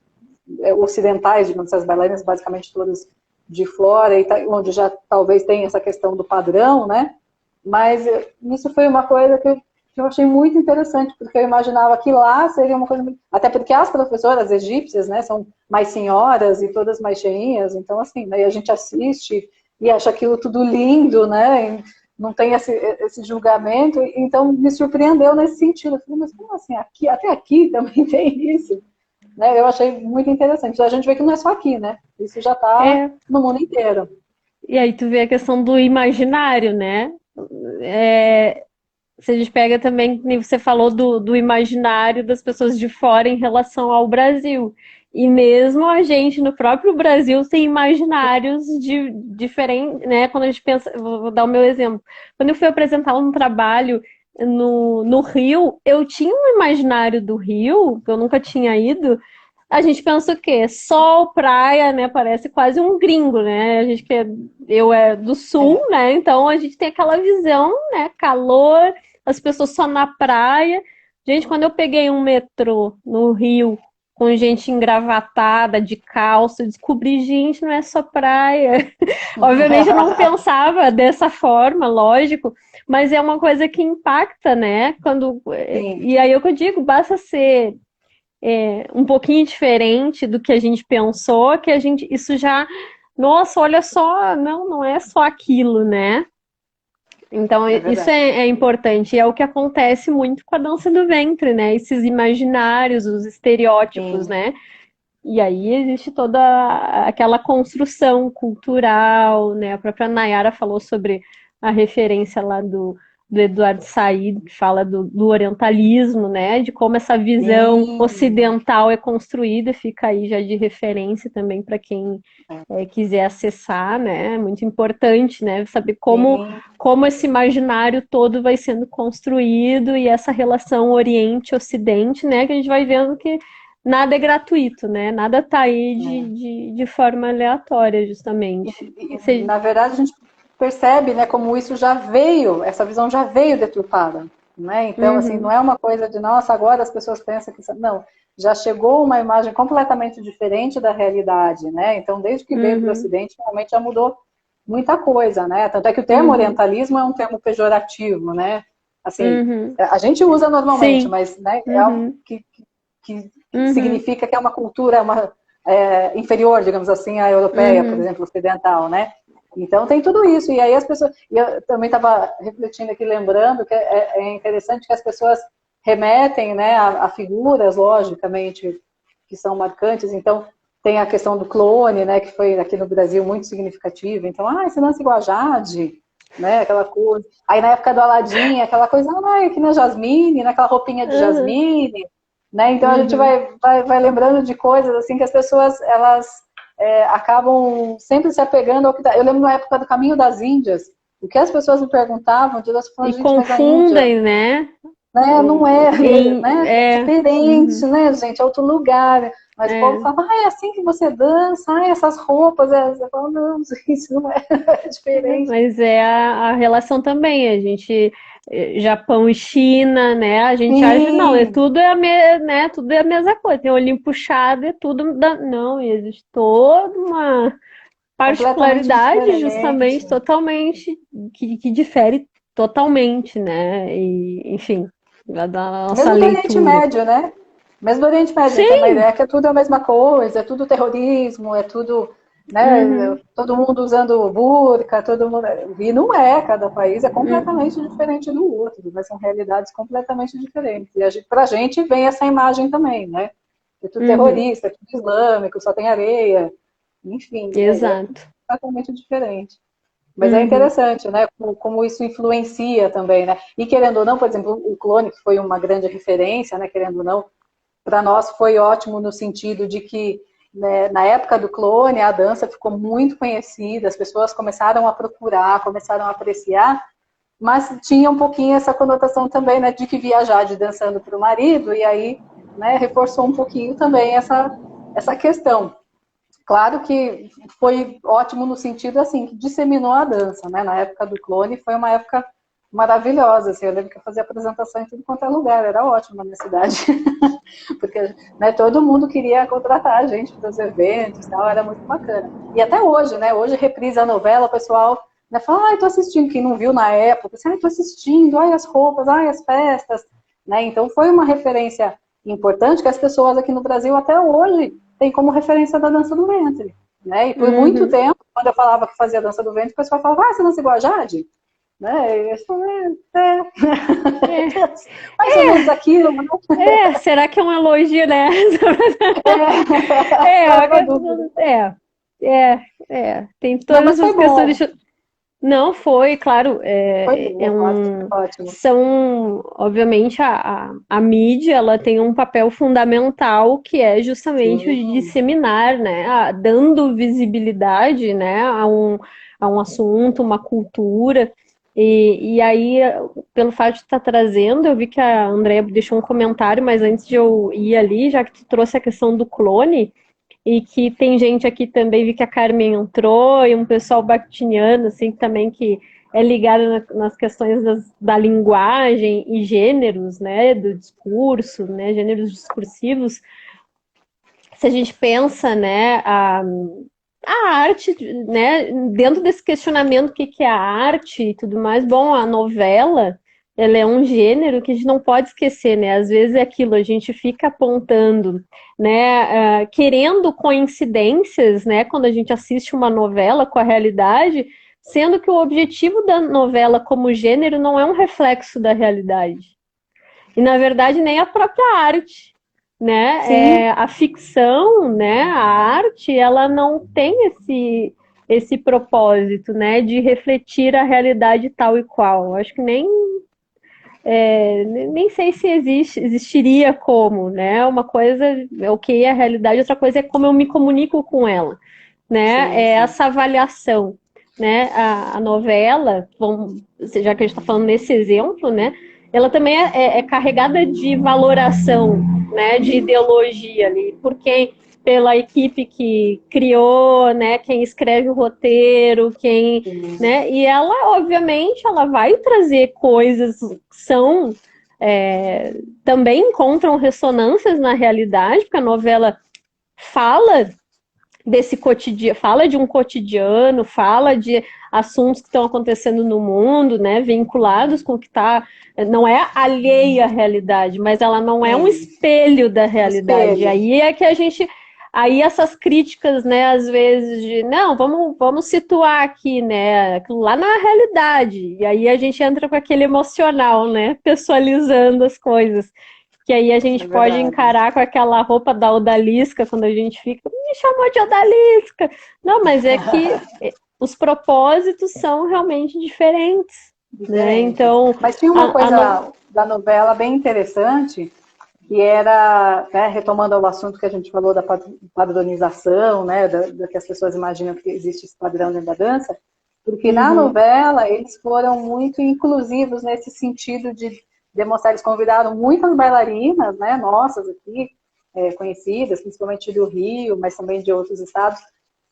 ocidentais, digamos, essas bailarinas basicamente todas de fora, onde já talvez tenha essa questão do padrão, né, mas isso foi uma coisa que eu achei muito interessante, porque eu imaginava que lá seria uma coisa... Até porque as professoras egípcias, né, são mais senhoras e todas mais cheinhas, então, assim, daí a gente assiste e acha aquilo tudo lindo, né? Não tem esse julgamento, então me surpreendeu nesse sentido. Eu falei, mas como assim? Aqui, até aqui também tem isso? Né? Eu achei muito interessante. A gente vê que não é só aqui, né? Isso já está É, no mundo inteiro. e aí tu vê a questão do imaginário, né? É, se a gente pega também, como você falou do imaginário das pessoas de fora em relação ao Brasil. E mesmo a gente no próprio Brasil tem imaginários diferentes, né? Quando a gente pensa, vou dar o meu exemplo. Quando eu fui apresentar um trabalho no Rio, eu tinha um imaginário do Rio, que eu nunca tinha ido. A gente pensa o quê? Sol, praia, né? Parece quase um gringo, né? A gente eu é do sul, É. né? Então a gente tem aquela visão, né? Calor, as pessoas só na praia. Gente, quando eu peguei um metrô no Rio com gente engravatada, de calça, eu descobri, gente, não é só praia. Obviamente eu não pensava dessa forma, lógico, mas é uma coisa que impacta, né? Sim, E aí é o que eu digo, basta ser um pouquinho diferente do que a gente pensou, que a gente, isso já, nossa, olha só, não é só aquilo, né? Então, é isso verdade. é importante, e é o que acontece muito com a dança do ventre, né? Esses imaginários, os estereótipos, Sim, né? E aí existe toda aquela construção cultural, né? A própria Nayara falou sobre a referência lá do Eduardo Said, que fala do orientalismo, né? De como essa visão sim, ocidental é construída, fica aí já de referência também para quem quiser acessar, né? Muito importante, né? Saber sim. como esse imaginário todo vai sendo construído e essa relação Oriente-Ocidente, né? Que a gente vai vendo que nada é gratuito, né? Nada tá aí É. de forma aleatória, justamente. Na verdade, a gente percebe, né, como isso já veio, essa visão já veio deturpada, né? Então, assim, não Uhum, é uma coisa de, nossa, agora as pessoas pensam que... Não, já chegou uma imagem completamente diferente da realidade, né? Então, desde que veio para o uhum, Ocidente, realmente já mudou muita coisa, né? Tanto é que o termo uhum, orientalismo é um termo pejorativo, né? Assim, uhum. a gente usa normalmente, Sim. mas, né, é algo Uhum, que uhum, significa que é uma cultura inferior, digamos assim, à europeia, por uhum. exemplo, ocidental, né? Então tem tudo isso. E aí as pessoas. E eu também estava refletindo aqui, lembrando que é interessante que as pessoas remetem, né, a figuras, logicamente, que são marcantes. Então, tem a questão do clone, né, que foi aqui no Brasil muito significativa. Então, esse lance igual a Jade, né, aquela coisa. Aí na época do Aladim, aquela coisa, aqui na Jasmine, naquela roupinha de Uhum, Jasmine, né? Então a gente uhum. vai lembrando de coisas assim que as pessoas elas acabam sempre se apegando ao que tá. Eu lembro na época do Caminho das Índias, o que as pessoas me perguntavam, eu falava, E gente, mas a Índia, confundem, né? né, não é, né, é diferente, Uhum, né, gente, é outro lugar. Mas o povo é. fala, é assim que você dança, essas roupas. Você fala, não, isso não é, é diferente. Mas é a relação também, a gente, Japão e China, né? A gente acha, não, Sim, né? Tudo é a mesma coisa, tem o olhinho puxado, é tudo não, existe toda uma completamente particularidade diferente. justamente totalmente que difere totalmente, né? E, enfim, da nossa Mesmo do Oriente leitura. Médio, né? Mesmo do Oriente Médio, a gente tem uma Sim, ideia que é tudo a mesma coisa, é tudo terrorismo, é tudo, né? uhum, Todo mundo usando burca, todo mundo. E não é, cada país é uhum, completamente diferente do outro, mas são realidades completamente diferentes. E pra gente vem essa imagem também, né? É tudo uhum, terrorista, é tudo islâmico, só tem areia, enfim, é exato. completamente diferente. Mas é Uhum, interessante, né? Como isso influencia também, né? E querendo ou não, por exemplo, o Clone, que foi uma grande referência, né? Querendo ou não, para nós foi ótimo no sentido de que, né, na época do Clone, a dança ficou muito conhecida, as pessoas começaram a procurar, começaram a apreciar, mas tinha um pouquinho essa conotação também, né? De que viajar de dançando para o marido, e aí, né? Reforçou um pouquinho também essa questão. Claro que foi ótimo no sentido assim, que disseminou a dança, né? Na época do Clone foi uma época maravilhosa, assim, eu lembro que eu fazia apresentação em tudo quanto é lugar, era ótimo na minha cidade, porque, né, todo mundo queria contratar a gente para os eventos, tal, era muito bacana. E até hoje, né? Hoje reprisa a novela, o pessoal, né, fala, tô assistindo, quem não viu na época, assim, tô assistindo, as roupas, as festas, né? Então foi uma referência importante que as pessoas aqui no Brasil até hoje têm como referência da dança do ventre. né? E por muito tempo, quando eu falava que fazia dança do ventre, o pessoal falava, você dança igual a Jade? Né? E eu falei, mais ou menos aquilo, né? Será que é um elogio, né? Tem Não, mas todas foi essas bom. questões de... Não, foi, claro, Foi bom, ótimo. são, obviamente, a mídia, ela tem um papel fundamental que é justamente o de Sim. disseminar, né, dando visibilidade, né, a um assunto, uma cultura, e aí, pelo fato de estar trazendo, eu vi que a Andrea deixou um comentário, mas antes de eu ir ali, já que tu trouxe a questão do clone, e que tem gente aqui também, vi que a Carmen entrou, e um pessoal bactiniano, assim, também que é ligado nas questões da linguagem e gêneros, né, do discurso, né, gêneros discursivos. Se a gente pensa, né, a arte, né, dentro desse questionamento, o que é a arte e tudo mais, bom, a novela, ela é um gênero que a gente não pode esquecer, né, às vezes é aquilo, a gente fica apontando, né, querendo coincidências, né, quando a gente assiste uma novela com a realidade, sendo que o objetivo da novela como gênero não é um reflexo da realidade. E, na verdade, nem a própria arte, né? Sim. A ficção, né? A arte, ela não tem esse propósito, né? De refletir a realidade tal e qual. Acho que nem sei se existiria como, né? Uma coisa é o que é a realidade, outra coisa é como eu me comunico com ela, né? Sim, É sim. essa avaliação, né? A novela, já que a gente está falando nesse exemplo, né? Ela também é carregada de valoração, né? De ideologia ali, por quem pela equipe que criou, né? Quem escreve o roteiro, quem, Sim. né? E ela, obviamente, ela vai trazer coisas que são também encontram ressonâncias na realidade, porque a novela fala desse cotidiano, fala de um cotidiano, fala de assuntos que estão acontecendo no mundo, né, vinculados com o que está, não é alheia à realidade, mas ela não é um Sim. espelho da Um realidade. espelho. Aí é que a gente, aí essas críticas, né, às vezes de, não, vamos situar aqui, né, aquilo lá na realidade. E aí a gente entra com aquele emocional, né, pessoalizando as coisas que aí a É gente pode verdade. encarar com aquela roupa da odalisca, quando a gente fica, me chamou de odalisca. Não, mas é que os propósitos são realmente diferentes, né? Diferentes. Então, Mas tinha uma coisa da novela bem interessante, que era, né, retomando o assunto que a gente falou da padronização, né, da que as pessoas imaginam que existe esse padrão dentro da dança, porque na uhum, novela eles foram muito inclusivos nesse sentido de demonstrar, eles convidaram muitas bailarinas, né, nossas aqui, conhecidas, principalmente do Rio, mas também de outros estados,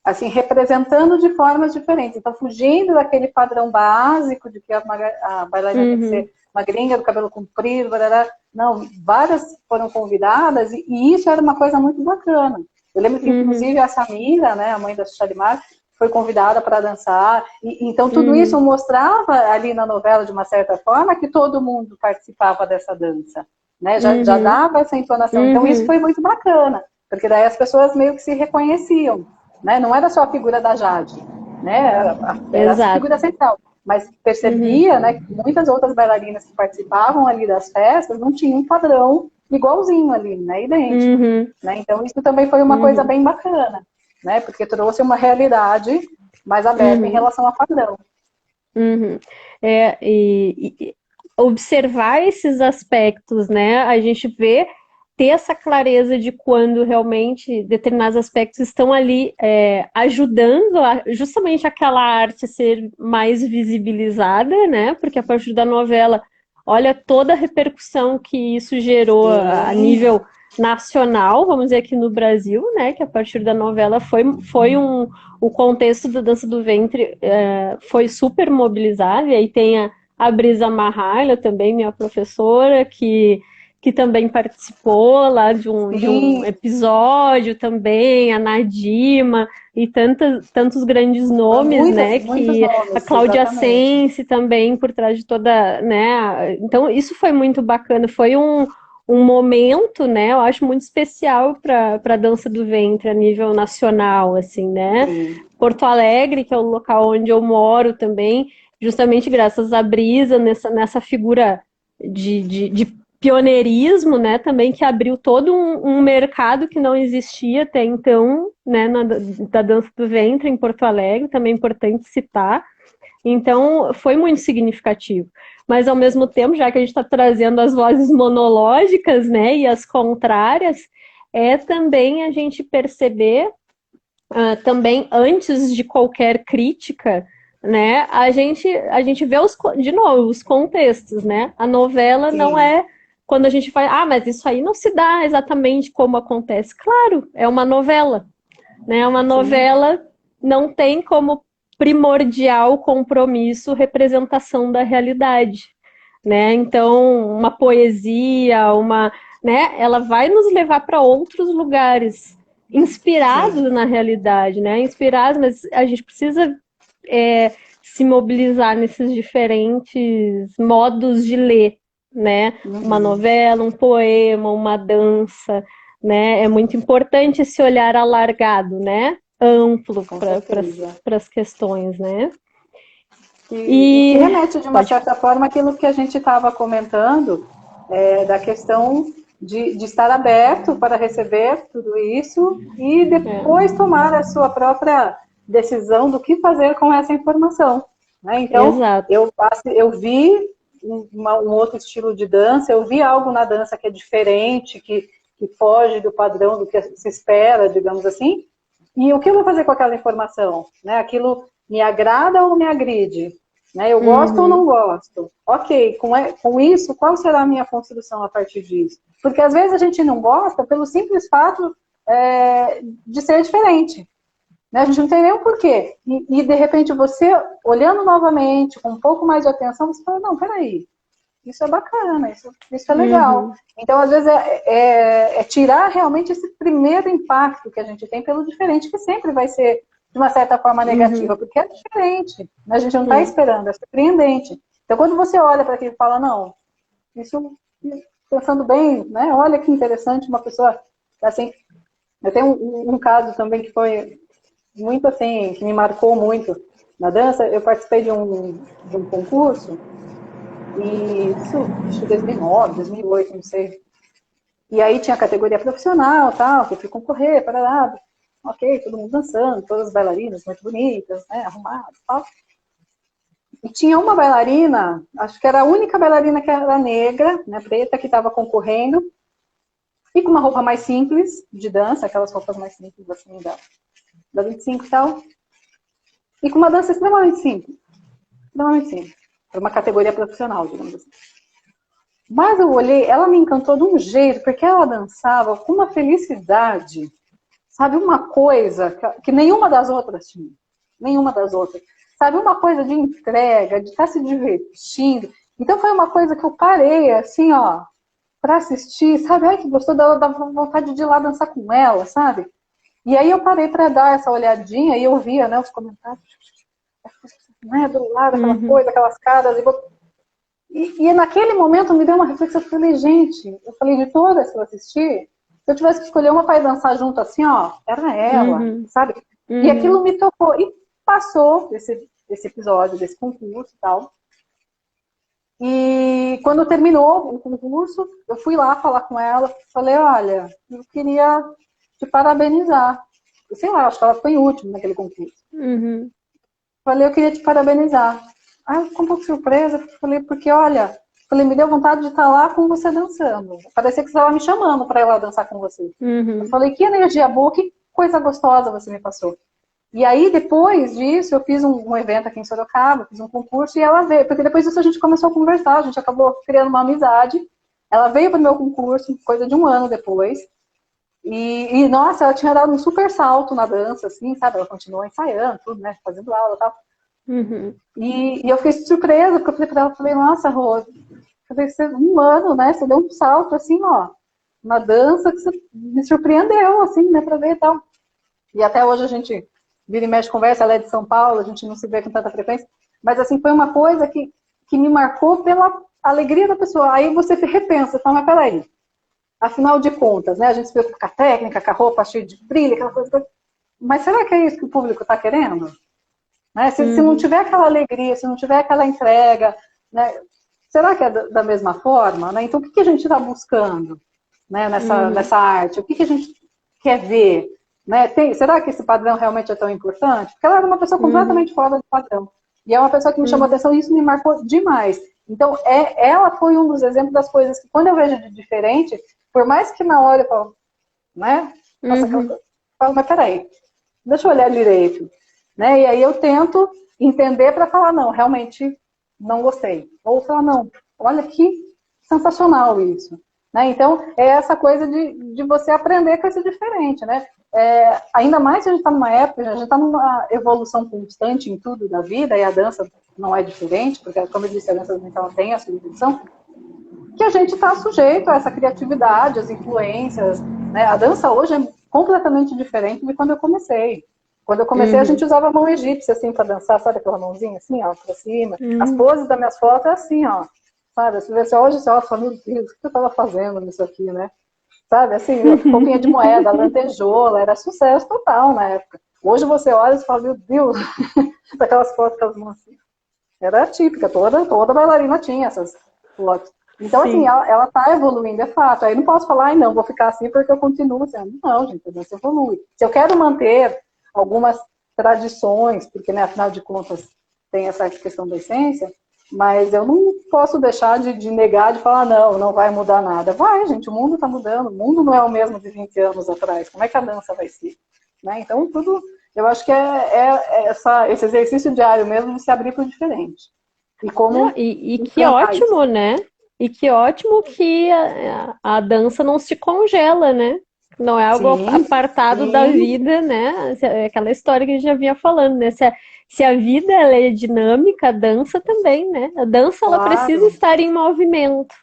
assim, representando de formas diferentes. Então, fugindo daquele padrão básico de que a bailarina tem que uhum, ser magrinha, do cabelo comprido, barará. Não, várias foram convidadas e isso era uma coisa muito bacana. Eu lembro que, uhum, inclusive, a Samira, né, a mãe da Chalimar, foi convidada para dançar. Então, tudo isso uhum, mostrava ali na novela, de uma certa forma, que todo mundo participava dessa dança. Né? Já uhum, dava essa entonação. Então, isso uhum, foi muito bacana, porque daí as pessoas meio que se reconheciam. Né? Não era só a figura da Jade, né? Era a exato. figura central. Mas Uhum, percebia, né, que muitas outras bailarinas que participavam ali das festas não tinham um padrão igualzinho ali, né, idêntico. uhum, Né? Então isso também foi uma coisa uhum, bem bacana, né, porque trouxe uma realidade mais aberta em uhum, relação ao padrão. uhum. E observar esses aspectos, né? A gente vê ter essa clareza de quando realmente determinados aspectos estão ali ajudando justamente aquela arte a ser mais visibilizada, né? Porque a partir da novela, olha toda a repercussão que isso gerou a Sim, nível nacional, vamos dizer aqui no Brasil, né? Que a partir da novela foi o contexto da dança do ventre foi super mobilizado, e aí tem a Brisa Marralha também, minha professora, que também participou lá de um sim, episódio também, a Nadima e tantos grandes nomes, né, muitos que a nomes, Cláudia exatamente. Sense também por trás de toda, né, então isso foi muito bacana, foi um momento, né? Eu acho muito especial para a dança do ventre a nível nacional, assim, né? Sim. Porto Alegre, que é o local onde eu moro também, justamente graças à Brisa, nessa figura de pioneirismo, né? Também que abriu todo um mercado que não existia até então, né? Da dança do ventre em Porto Alegre, também é importante citar. Então, foi muito significativo. Mas, ao mesmo tempo, já que a gente está trazendo as vozes monológicas, né, e as contrárias, é também a gente perceber, também antes de qualquer crítica, né, a gente vê, de novo, os contextos, né? A novela não Sim. é quando a gente fala, mas isso aí não se dá exatamente como acontece. Claro, é uma novela, né? Uma Sim. novela não tem como primordial compromisso representação da realidade, né? Então, uma poesia, né? Ela vai nos levar para outros lugares, inspirados Sim. na realidade, né? Inspirados, mas a gente precisa se mobilizar nesses diferentes modos de ler, né? Uma Uhum. novela, um poema, uma dança, né? É muito importante esse olhar alargado, né? Amplo Com certeza. para as questões, né? E que E remete, de uma pode. certa forma, aquilo que a gente estava comentando, da questão de estar aberto para receber tudo isso e depois tomar a sua própria decisão do que fazer com essa informação. Né? Então, Exato. eu vi um outro estilo de dança, eu vi algo na dança que é diferente, que foge do padrão do que se espera, digamos assim, e o que eu vou fazer com aquela informação? Né? Aquilo me agrada ou me agride? Né? Eu gosto ou Uhum. não gosto? Ok, com isso, qual será a minha construção a partir disso? Porque às vezes a gente não gosta pelo simples fato de ser diferente. Né? A gente não tem nenhum porquê. E de repente você, olhando novamente, com um pouco mais de atenção, você fala, não, peraí, isso é bacana, isso é legal. Uhum. Então, às vezes, é tirar realmente esse primeiro impacto que a gente tem pelo diferente, que sempre vai ser, de uma certa forma, negativa, Uhum. porque é diferente. Né? A gente não está Uhum. esperando, é surpreendente. Então, quando você olha para aquilo e fala, não, isso, pensando bem, né? Olha que interessante, uma pessoa, assim, eu tenho um caso também que foi muito, assim, que me marcou muito na dança. Eu participei de um concurso, e isso, acho que 2009, 2008, não sei. E aí tinha a categoria profissional, tal, que eu fui concorrer, parará. Ok, todo mundo dançando, todas as bailarinas muito bonitas, né, arrumadas, tal. E tinha uma bailarina, acho que era a única bailarina que era negra, né, preta, que estava concorrendo, e com uma roupa mais simples de dança, aquelas roupas mais simples, assim, da 25 e tal, e com uma dança extremamente simples. Extremamente simples. Era uma categoria profissional, digamos assim. Mas eu olhei, ela me encantou de um jeito, porque ela dançava com uma felicidade, sabe, uma coisa que nenhuma das outras tinha. Nenhuma das outras. Sabe, uma coisa de entrega, de estar se divertindo. Então foi uma coisa que eu parei, assim, ó, para assistir, sabe? Ai, que gostou, dava vontade de ir lá dançar com ela, sabe? E aí eu parei para dar essa olhadinha e eu via, né, os comentários, né, do lado, aquela Uhum. coisa, aquelas caras, e naquele momento me deu uma reflexão. Eu falei, gente, eu falei, de todas que eu assisti, se eu tivesse que escolher uma para dançar junto assim, ó, era ela, Uhum. sabe? E aquilo Uhum. me tocou. E passou esse episódio, desse concurso e tal. E quando terminou o concurso, eu fui lá falar com ela, falei, olha, eu queria te parabenizar. Eu sei lá, acho que ela foi em último naquele concurso. Uhum. Falei, eu queria te parabenizar. Aí eu fiquei um pouco surpresa, falei, porque olha, falei, me deu vontade de estar lá com você dançando. Parecia que você estava me chamando para ir lá dançar com você. Eu Uhum. falei, que energia boa, que coisa gostosa você me passou. E aí, depois disso, eu fiz um evento aqui em Sorocaba, fiz um concurso, e ela veio, porque depois disso a gente começou a conversar, a gente acabou criando uma amizade. Ela veio para o meu concurso, coisa de um ano depois, nossa, ela tinha dado um super salto na dança, assim, sabe? Ela continuou ensaiando, tudo, né? Fazendo aula e tal. Uhum. E eu fiquei surpresa, porque eu falei pra ela, falei, nossa, Rô, você um ano, né? Você deu um salto, assim, ó, uma dança que você me surpreendeu, assim, né, pra ver e tal. E até hoje a gente vira e mexe conversa, ela é de São Paulo, a gente não se vê com tanta frequência, mas, assim, foi uma coisa que me marcou pela alegria da pessoa. Aí você repensa, fala, mas peraí, Afinal de contas, né? A gente se preocupa com a técnica, com a roupa cheia de brilho, aquela coisa. Mas será que é isso que o público está querendo? Né? Se não tiver aquela alegria, se não tiver aquela entrega, né? Será que é da mesma forma? Né? Então, o que a gente está buscando, né, nessa arte? O que a gente quer ver? Né? Será que esse padrão realmente é tão importante? Porque ela era uma pessoa completamente fora do padrão. E é uma pessoa que me chamou a atenção e isso me marcou demais. Então, ela foi um dos exemplos das coisas que, quando eu vejo de diferente, por mais que na hora eu falo, né? Nossa, aquela coisa, eu falo, mas peraí, deixa eu olhar direito. Né? E aí eu tento entender para falar, não, realmente não gostei. Ou falar, não, olha que sensacional isso. Né? Então, é essa coisa de você aprender com esse diferente, né? Ainda mais se a gente está numa época, a gente está numa evolução constante em tudo da vida, e a dança não é diferente, porque, como eu disse, a dança mental tem a sua evolução, que a gente está sujeito a essa criatividade, as influências. Né? A dança hoje é completamente diferente de quando eu comecei. Quando eu comecei, a gente usava a mão egípcia, assim, para dançar, sabe aquela mãozinha, assim, ó, pra cima. As poses das minhas fotos é assim, ó. Sabe, se você hoje, você olha e fala, meu Deus, o que eu tava fazendo nisso aqui, né? Sabe, assim, roupinha de moeda, lantejoula, era sucesso total na época. Hoje você olha e fala, meu Deus, daquelas fotos com as mãos assim. Era típica, toda bailarina tinha essas fotos. Então, Sim. assim, ela tá evoluindo, é fato. Aí não posso falar, ai, não, vou ficar assim porque eu continuo sendo. Não, gente, a dança evolui. Se eu quero manter algumas tradições, porque, né, afinal de contas, tem essa questão da essência, mas eu não posso deixar de negar, de falar, não vai mudar nada. Vai, gente, o mundo está mudando, o mundo não é o mesmo de 20 anos atrás, como é que a dança vai ser? Né? Então, tudo, eu acho que esse exercício diário mesmo de se abrir para o diferente. E como que ótimo, isso. Né? E que ótimo que a dança não se congela, né? Não é algo apartado da vida, né? Aquela história que a gente já vinha falando, né? Se a vida ela é dinâmica, a dança também, né? A dança ela precisa estar em movimento,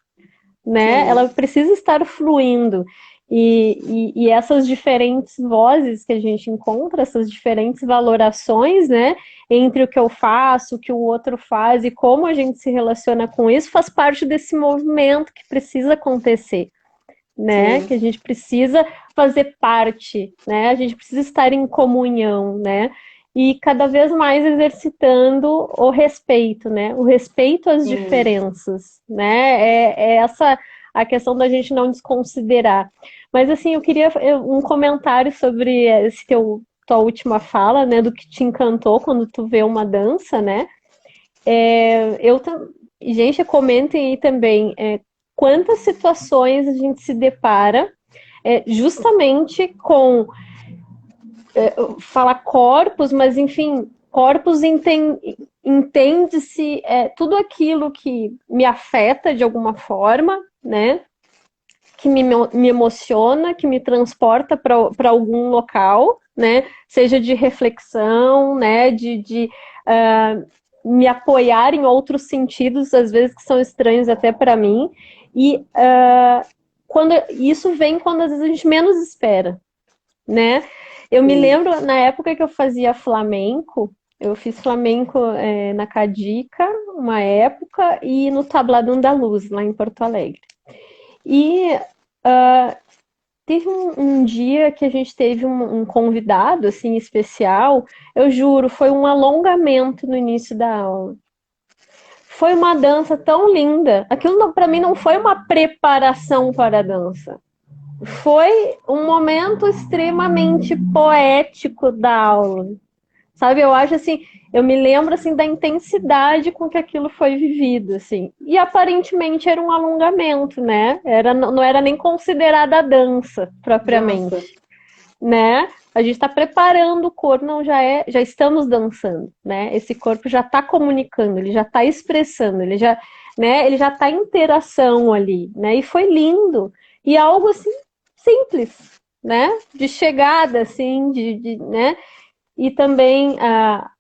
né? Sim. Ela precisa estar fluindo. E essas diferentes vozes que a gente encontra, essas diferentes valorações, né? Entre o que eu faço, o que o outro faz e como a gente se relaciona com isso, faz parte desse movimento que precisa acontecer. Né? Sim. Que a gente precisa fazer parte, né? A gente precisa estar em comunhão, né? E cada vez mais exercitando o respeito, né? O respeito às diferenças, né? É essa a questão da gente não desconsiderar. Mas assim, eu queria um comentário sobre tua última fala, né? Do que te encantou quando tu vê uma dança, né? Gente, comentem aí também quantas situações a gente se depara justamente com falar corpos, mas enfim, corpos entende-se tudo aquilo que me afeta de alguma forma, né? Que me emociona, que me transporta para algum local, né? Seja de reflexão, né? De me apoiar em outros sentidos, às vezes que são estranhos até para mim. E isso vem quando às vezes a gente menos espera, né? Eu me lembro, na época que eu fazia flamenco, eu fiz flamenco na Cadica, uma época, e no Tablado Andaluz, lá em Porto Alegre. E teve um dia que a gente teve um convidado, assim, especial, eu juro, foi um alongamento no início da aula. Foi uma dança tão linda. Aquilo para mim não foi uma preparação para a dança. Foi um momento extremamente poético da aula. Sabe, eu acho assim, eu me lembro assim da intensidade com que aquilo foi vivido, assim. E aparentemente era um alongamento, né? Não era nem considerada dança propriamente, né? A gente está preparando o corpo, já estamos dançando, né? Esse corpo já está comunicando, ele já está expressando, ele já está em interação ali, né? E foi lindo. E algo assim simples, né? De chegada, assim, né? E também a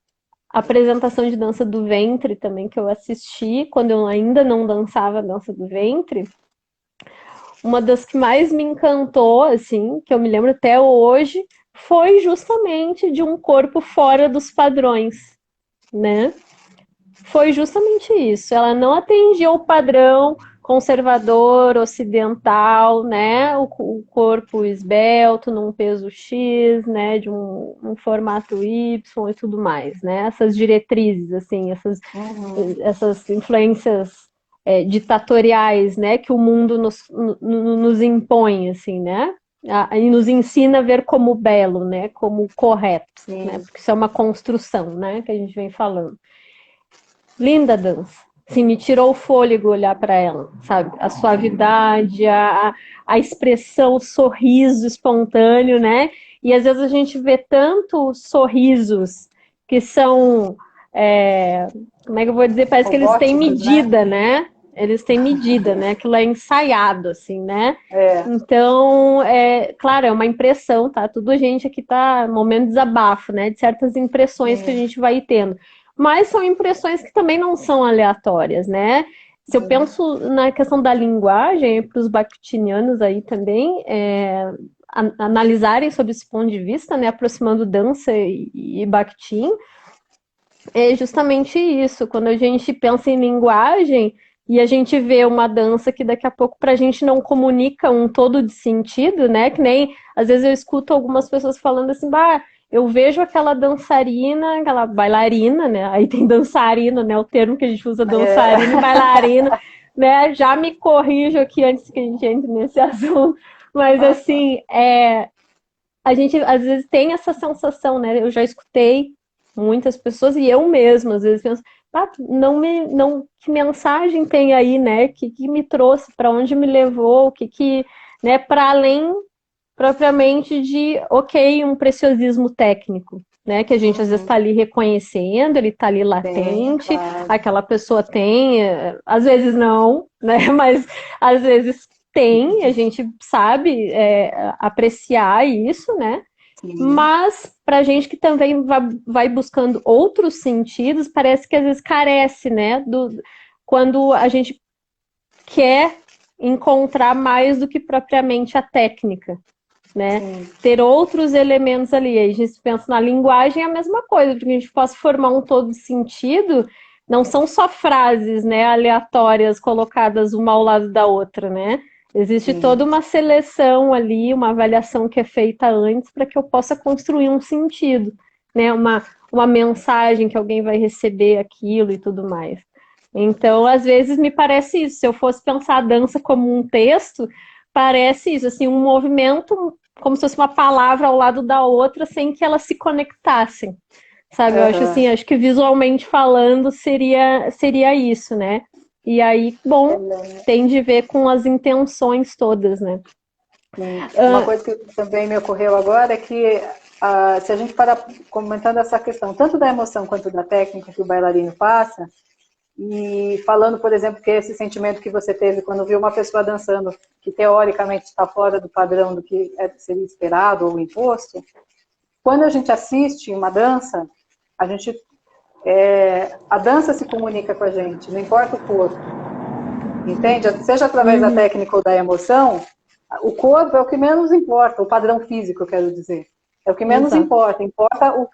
apresentação de dança do ventre também que eu assisti quando eu ainda não dançava dança do ventre. Uma das que mais me encantou, assim, que eu me lembro até hoje, foi justamente de um corpo fora dos padrões, né? Foi justamente isso. Ela não atendia o padrão conservador, ocidental, né? O corpo esbelto, num peso X, né? De um formato Y e tudo mais, né? Essas diretrizes, assim, essas influências ditatoriais, né? Que o mundo nos impõe, assim, né? E nos ensina a ver como belo, né? Como correto, né? Porque isso é uma construção, né? Que a gente vem falando. Linda dança. Assim, me tirou o fôlego olhar para ela, sabe? A suavidade, a expressão, o sorriso espontâneo, né? E às vezes a gente vê tantos sorrisos que são, como é que eu vou dizer? Parece que eles têm medida, né? Eles têm medida, né? Aquilo é ensaiado, assim, né? Então, claro, é uma impressão, tá? Tudo a gente aqui tá momento de desabafo, né? De certas impressões que a gente vai tendo. Mas são impressões que também não são aleatórias, né? Se eu penso na questão da linguagem, para os bakhtinianos aí também, analisarem sob esse ponto de vista, né? Aproximando dança e Bakhtin, é justamente isso. Quando a gente pensa em linguagem e a gente vê uma dança que daqui a pouco para a gente não comunica um todo de sentido, né? Que nem, às vezes eu escuto algumas pessoas falando assim, eu vejo aquela dançarina, aquela bailarina, né? Aí tem dançarina, né? O termo que a gente usa, dançarina e bailarina, né? Já me corrijo aqui antes que a gente entre nesse assunto. Mas, assim, a gente às vezes tem essa sensação, né? Eu já escutei muitas pessoas e eu mesma, às vezes, penso, que mensagem tem aí, né? Que me trouxe, para onde me levou, né? Para além propriamente de, um preciosismo técnico, né? Que a gente às vezes está ali reconhecendo, ele está ali latente, claro. Aquela pessoa tem, às vezes não, né? Mas às vezes tem, a gente sabe apreciar isso, né? Sim. Mas para gente que também vai buscando outros sentidos, parece que às vezes carece, né? Quando a gente quer encontrar mais do que propriamente a técnica, né? Ter outros elementos ali. Aí a gente pensa na linguagem é a mesma coisa, porque a gente possa formar um todo sentido, não são só frases, né, aleatórias colocadas uma ao lado da outra, né? Existe toda uma seleção ali, uma avaliação que é feita antes para que eu possa construir um sentido, né? Uma mensagem que alguém vai receber aquilo e tudo mais. Então, às vezes me parece isso. Se eu fosse pensar a dança como um texto, parece isso, assim, um movimento como se fosse uma palavra ao lado da outra, sem que elas se conectassem, sabe? Eu acho assim, acho que visualmente falando seria isso, né? E aí, bom, tem de ver com as intenções todas, né? Uma coisa que também me ocorreu agora é que se a gente parar comentando essa questão, tanto da emoção quanto da técnica que o bailarino passa, e falando, por exemplo, que esse sentimento que você teve quando viu uma pessoa dançando, que teoricamente está fora do padrão do que seria esperado ou imposto, quando a gente assiste uma dança, a dança se comunica com a gente, não importa o corpo, entende? Seja através da técnica ou da emoção, o corpo é o que menos importa, o padrão físico, eu quero dizer, é o que menos importa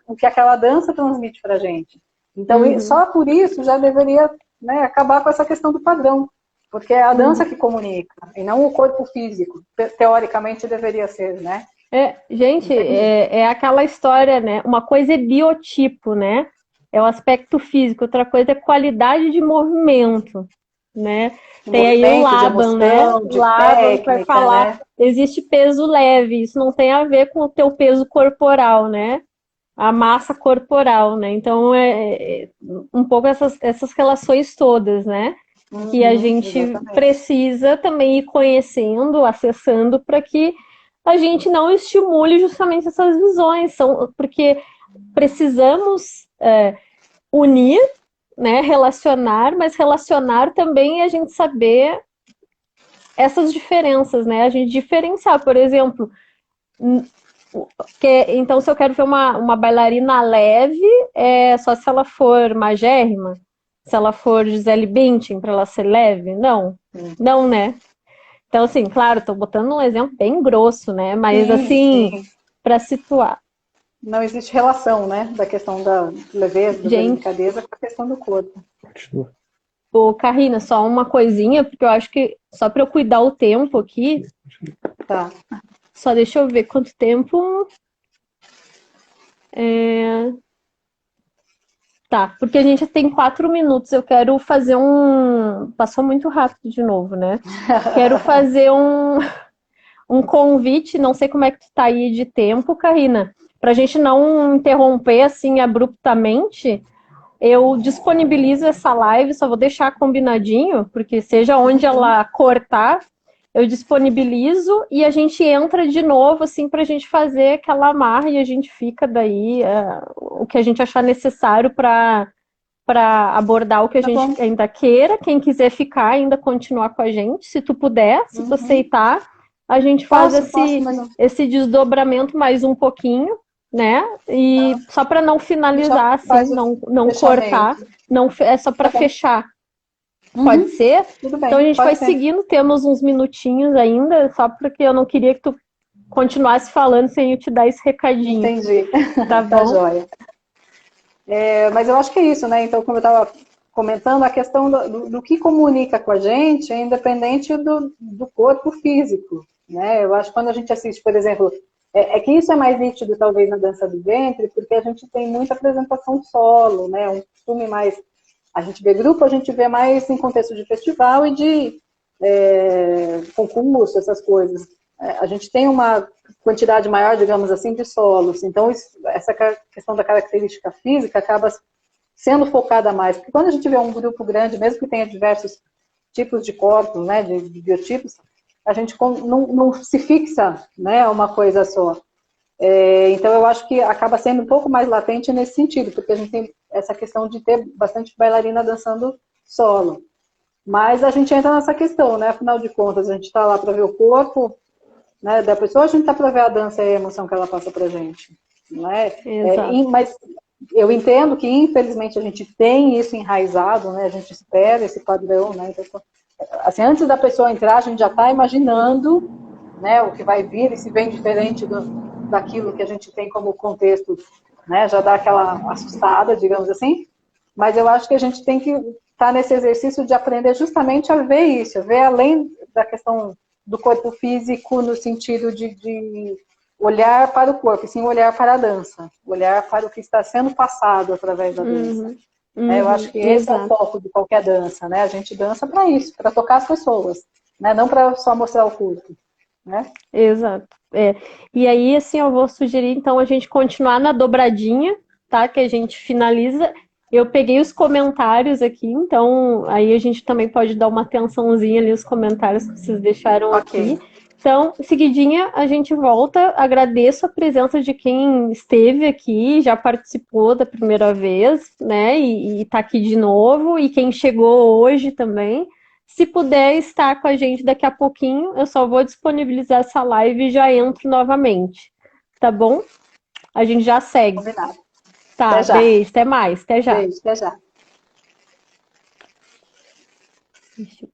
o que aquela dança transmite para a gente. Então, só por isso já deveria, né, acabar com essa questão do padrão, porque é a dança que comunica, e não o corpo físico. Teoricamente deveria ser, né? Gente, é aquela história, né? Uma coisa é biotipo, né? É o aspecto físico, outra coisa é qualidade de movimento, né? Tem aí o Laban, né? O Laban que vai falar, né? Existe peso leve, isso não tem a ver com o teu peso corporal, né? A massa corporal, né? Então, um pouco essas relações todas, né? Que a gente precisa também ir conhecendo, acessando, para que a gente não estimule justamente essas visões, porque precisamos unir, né? Relacionar, mas relacionar também é a gente saber essas diferenças, né? A gente diferenciar, por exemplo... Então, se eu quero ver uma bailarina leve, só se ela for magérrima? Se ela for Gisele Bündchen, para ela ser leve? Não, não, né? Então, assim, claro, estou botando um exemplo bem grosso, né? Mas, assim, para situar. Não existe relação, né? Da questão da leveza, da delicadeza com a questão do corpo. Ô, Karina, só uma coisinha, porque eu acho que só para eu cuidar o tempo aqui, Tá. só deixa eu ver quanto tempo. Tá, porque a gente tem 4 minutos. Eu quero fazer um. Passou muito rápido de novo, né? Quero fazer um convite, não sei como é que tu tá aí de tempo, Karina, pra gente não interromper assim abruptamente. Eu disponibilizo essa live, só vou deixar combinadinho, porque seja onde ela cortar, eu disponibilizo e a gente entra de novo, assim, para a gente fazer aquela amarra e a gente fica daí o que a gente achar necessário para abordar o que a Tá gente bom. ainda queira. Quem quiser ficar, ainda continuar com a gente, se tu puder, se tu aceitar, a gente faz Posso, mas não. esse desdobramento mais um pouquinho, né? E só para não A gente já finalizar, assim, faz o não cortar, fechamento. não, é só para Tá bom. fechar. Pode ser? Tudo Então a bem, gente vai pode ser. seguindo, temos uns minutinhos ainda, só porque eu não queria que tu continuasse falando sem eu te dar esse recadinho, Entendi. tá Tá bom? joia. Mas eu acho que é isso, né? Então, como eu estava comentando, a questão do que comunica com a gente é independente do corpo físico, né? Eu acho que quando a gente assiste, por exemplo, que isso é mais nítido talvez na dança do ventre, porque a gente tem muita apresentação solo, né? Um costume mais... A gente vê grupo, a gente vê mais em contexto de festival e de concurso, essas coisas. A gente tem uma quantidade maior, digamos assim, de solos. Então, essa questão da característica física acaba sendo focada mais. Porque quando a gente vê um grupo grande, mesmo que tenha diversos tipos de corpos, né, de biotipos, a gente não se fixa, né, a uma coisa só. Então, eu acho que acaba sendo um pouco mais latente nesse sentido, porque a gente tem essa questão de ter bastante bailarina dançando solo. Mas a gente entra nessa questão, né? Afinal de contas, a gente está lá para ver o corpo, né, da pessoa, a gente está para ver a dança e a emoção que ela passa para a gente. Não é? Exato. Mas eu entendo que, infelizmente, a gente tem isso enraizado, né? A gente espera esse padrão, né? Então, assim, antes da pessoa entrar, a gente já está imaginando, né, o que vai vir, e se vem diferente daquilo que a gente tem como contexto, né? Já dá aquela assustada, digamos assim. Mas eu acho que a gente tem que estar nesse exercício de aprender justamente a ver isso, a ver além da questão do corpo físico no sentido de olhar para o corpo, e sim olhar para a dança, olhar para o que está sendo passado através da dança. Eu acho que esse é o Exato. foco de qualquer dança, né? A gente dança para isso, para tocar as pessoas, né? Não para só mostrar o corpo, né? Exato. E aí, assim, eu vou sugerir, então, a gente continuar na dobradinha, tá? Que a gente finaliza. Eu peguei os comentários aqui, então aí a gente também pode dar uma atençãozinha ali nos comentários que vocês deixaram aqui. Ok. Então, seguidinha, a gente volta. Agradeço a presença de quem esteve aqui, já participou da primeira vez, né? E tá aqui de novo, e quem chegou hoje também. Se puder estar com a gente daqui a pouquinho, eu só vou disponibilizar essa live e já entro novamente. Tá bom? A gente já segue. Combinado. Tá, Até já. beijo, até mais, até já. Beijo, até já. Deixa eu